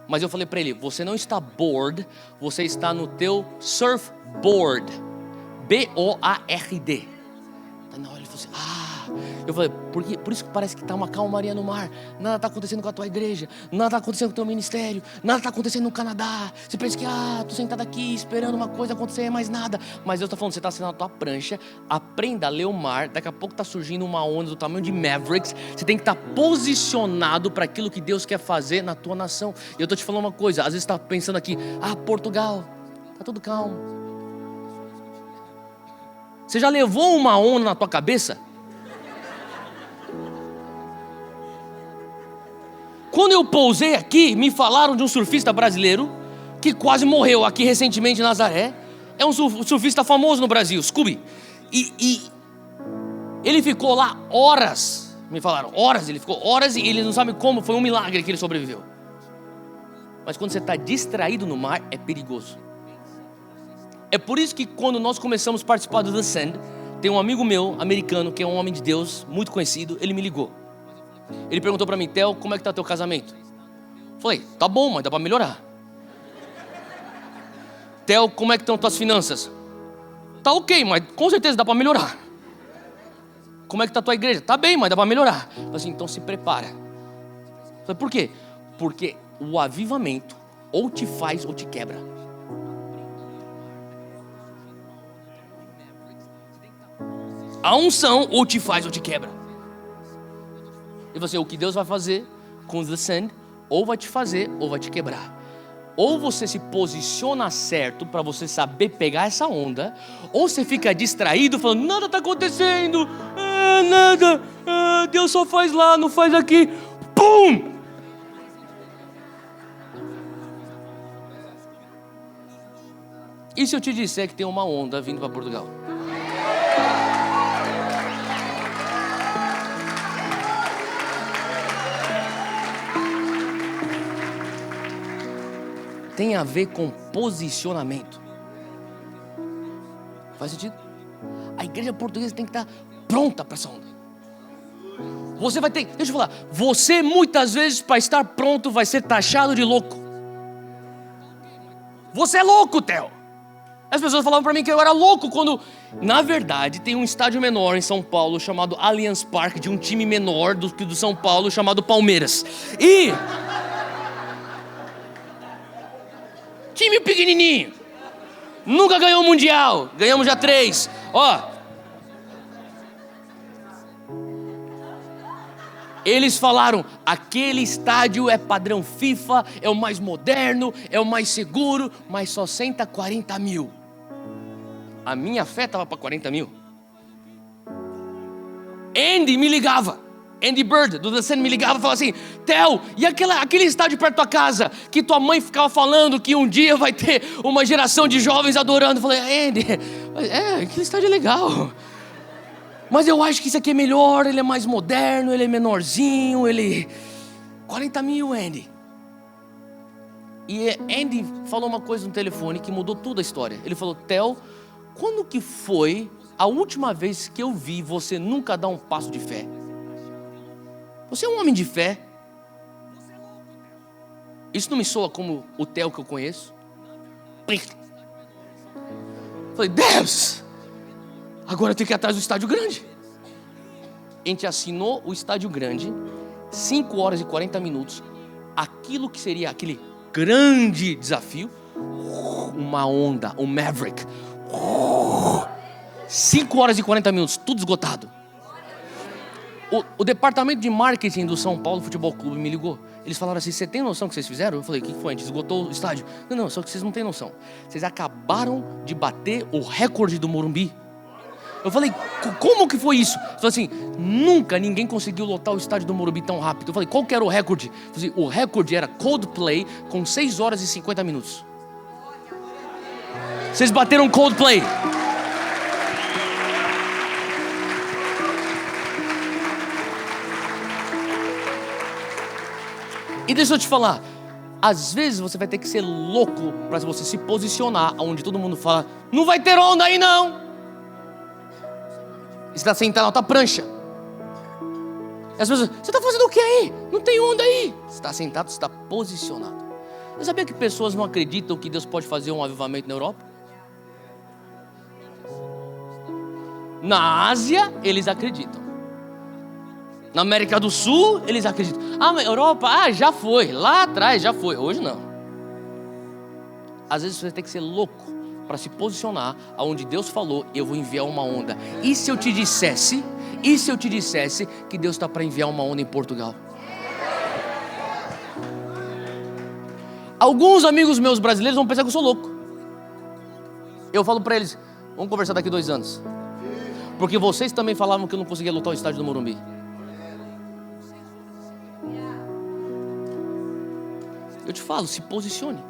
Mas eu falei para ele, você não está bored, você está no teu surfboard. B-O-A-R-D. Na hora ele falou assim, eu falei, por isso que parece que está uma calmaria no mar. Nada está acontecendo com a tua igreja, nada está acontecendo com o teu ministério, nada está acontecendo no Canadá. Você pensa que, estou sentado aqui esperando uma coisa acontecer, mais nada. Mas Deus está falando, você está sentado na tua prancha, aprenda a ler o mar. Daqui a pouco está surgindo uma onda do tamanho de Mavericks. Você tem que estar posicionado para aquilo que Deus quer fazer na tua nação. E eu estou te falando uma coisa, às vezes você está pensando aqui, Portugal, está tudo calmo. Você já levou uma onda na tua cabeça? Quando eu pousei aqui, me falaram de um surfista brasileiro que quase morreu aqui recentemente em Nazaré. É um surfista famoso no Brasil, Scooby. E ele ficou lá horas, me falaram, horas, ele ficou horas e eles não sabem como, foi um milagre que ele sobreviveu. Mas quando você está distraído no mar, é perigoso. É por isso que quando nós começamos a participar do The Send, tem um amigo meu, americano, que é um homem de Deus, muito conhecido, ele me ligou. Ele perguntou para mim, Theo, como é que tá teu casamento? Falei, tá bom, mas dá para melhorar. Theo, como é que estão tuas finanças? Tá ok, mas com certeza dá para melhorar. Como é que tá tua igreja? Tá bem, mas dá para melhorar. Falei assim, então se prepara. Falei, por quê? Porque o avivamento ou te faz ou te quebra. A unção ou te faz ou te quebra. E você, o que Deus vai fazer com o The Send, ou vai te fazer ou vai te quebrar. Ou você se posiciona certo para você saber pegar essa onda, ou você fica distraído falando, nada está acontecendo, nada, Deus só faz lá, não faz aqui. Pum! E se eu te disser que tem uma onda vindo para Portugal? Tem a ver com posicionamento. Faz sentido? A igreja portuguesa tem que estar pronta para essa onda. Você vai ter, deixa eu falar, você muitas vezes para estar pronto vai ser taxado de louco. Você é louco, Theo. As pessoas falavam para mim que eu era louco quando, na verdade, tem um estádio menor em São Paulo chamado Allianz Parque, de um time menor do que do São Paulo chamado Palmeiras. E time pequenininho, nunca ganhou o Mundial, ganhamos já 3. Eles falaram, aquele estádio é padrão FIFA, é o mais moderno, é o mais seguro, mas só senta 40 mil. A minha fé estava para 40 mil. Andy me ligava. Andy Bird, do The Send, me ligava e falava assim, Theo, e aquele estádio perto da tua casa, que tua mãe ficava falando que um dia vai ter uma geração de jovens adorando. Eu falei, Andy, aquele estádio é legal, mas eu acho que isso aqui é melhor, ele é mais moderno, ele é menorzinho, 40 mil, Andy. E Andy falou uma coisa no telefone que mudou toda a história. Ele falou, Theo, quando que foi a última vez que eu vi você nunca dar um passo de fé? Você é um homem de fé. Isso não me soa como o Theo que eu conheço. Falei, Deus, agora eu tenho que ir atrás do estádio grande. A gente assinou o estádio grande, 5 horas e 40 minutos. Aquilo que seria aquele grande desafio, uma onda, um Maverick. 5 horas e 40 minutos, tudo esgotado. O departamento de marketing do São Paulo Futebol Clube me ligou. Eles falaram assim, você tem noção que vocês fizeram? Eu falei, o que foi? A gente esgotou o estádio. Não, só que vocês não têm noção. Vocês acabaram de bater o recorde do Morumbi. Eu falei, como que foi isso? Ele falou assim, nunca ninguém conseguiu lotar o estádio do Morumbi tão rápido. Eu falei, qual que era o recorde? Eu falei, o recorde era Coldplay com 6 horas e 50 minutos. Vocês bateram Coldplay. E deixa eu te falar, às vezes você vai ter que ser louco para você se posicionar onde todo mundo fala, não vai ter onda aí não. Você está sentado na tua prancha. E as pessoas, você está fazendo o que aí? Não tem onda aí. Você está sentado, você está posicionado. Você sabia que pessoas não acreditam que Deus pode fazer um avivamento na Europa? Na Ásia, eles acreditam. Na América do Sul, eles acreditam. Na Europa, já foi. Lá atrás já foi. Hoje não. Às vezes você tem que ser louco para se posicionar aonde Deus falou, eu vou enviar uma onda. E se eu te dissesse que Deus está para enviar uma onda em Portugal? Alguns amigos meus brasileiros vão pensar que eu sou louco. Eu falo para eles, vamos conversar daqui 2 anos. Porque vocês também falavam que eu não conseguia lotar o estádio do Morumbi. Eu te falo, se posicione.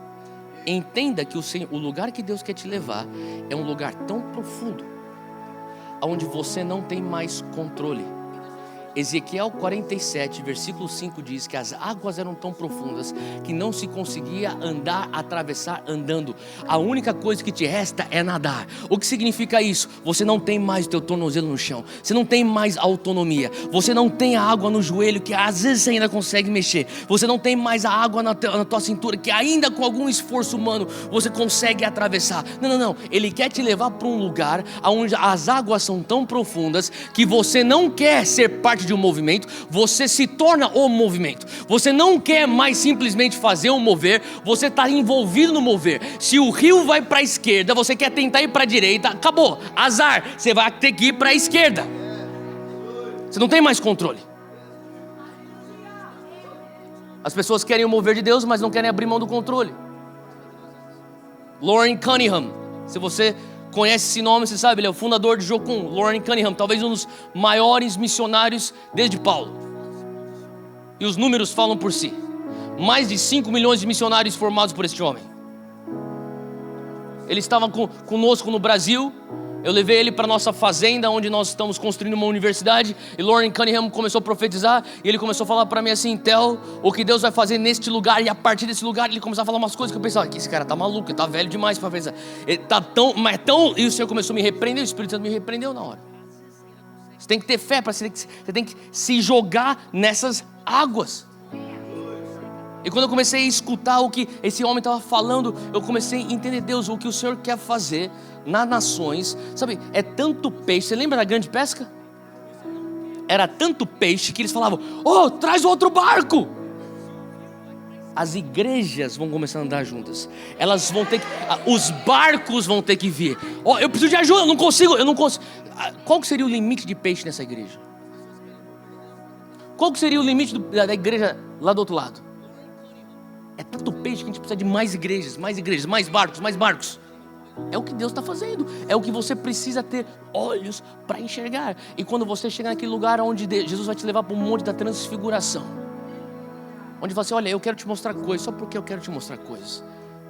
Entenda que o lugar que Deus quer te levar é um lugar tão profundo, onde você não tem mais controle. Ezequiel 47, versículo 5 diz que as águas eram tão profundas que não se conseguia atravessar andando. A única coisa que te resta é nadar. O que significa isso? Você não tem mais o teu tornozelo no chão. Você não tem mais autonomia. Você não tem a água no joelho que às vezes você ainda consegue mexer. Você não tem mais a água na tua cintura que ainda com algum esforço humano você consegue atravessar. Não. Ele quer te levar para um lugar onde as águas são tão profundas que você não quer ser parte de um movimento, você se torna o movimento. Você não quer mais simplesmente fazer um mover, você está envolvido no mover. Se o rio vai para a esquerda, você quer tentar ir para a direita, acabou, azar, você vai ter que ir para a esquerda. Você não tem mais controle. As pessoas querem o mover de Deus, mas não querem abrir mão do controle. Loren Cunningham, se você conhece esse nome, você sabe, ele é o fundador de Jocum. Loren Cunningham, talvez um dos maiores missionários desde Paulo. E os números falam por si. Mais de 5 milhões de missionários formados por este homem. Ele estava conosco no Brasil. Eu levei ele para a nossa fazenda, onde nós estamos construindo uma universidade. E Loren Cunningham começou a profetizar. E ele começou a falar para mim assim: Theo, o que Deus vai fazer neste lugar. E a partir desse lugar ele começou a falar umas coisas que eu pensava: esse cara tá maluco, ele tá velho demais para pensar. Ele tá tão. E o Senhor começou a me repreender. O Espírito Santo me repreendeu na hora. Você tem que ter fé, você tem que se jogar nessas águas. E quando eu comecei a escutar o que esse homem estava falando, eu comecei a entender, Deus, o que o Senhor quer fazer nas nações. Sabe, é tanto peixe. Você lembra da grande pesca? Era tanto peixe que eles falavam: oh, traz outro barco. As igrejas vão começar a andar juntas. Elas vão ter que, os barcos vão ter que vir. Oh, eu preciso de ajuda, eu não consigo. Qual que seria o limite de peixe nessa igreja? Qual que seria o limite da igreja lá do outro lado? É tanto peixe que a gente precisa de mais igrejas, mais barcos. É o que Deus está fazendo. É o que você precisa ter olhos para enxergar. E quando você chegar naquele lugar onde Jesus vai te levar para o monte da transfiguração, onde você olha, eu quero te mostrar coisas, só porque eu quero te mostrar coisas.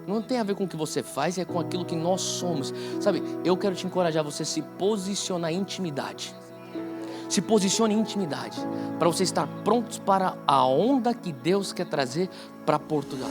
Não tem a ver com o que você faz, é com aquilo que nós somos. Sabe, eu quero te encorajar a você se posicionar em intimidade. Se posicione em intimidade, para você estar prontos para a onda que Deus quer trazer para Portugal.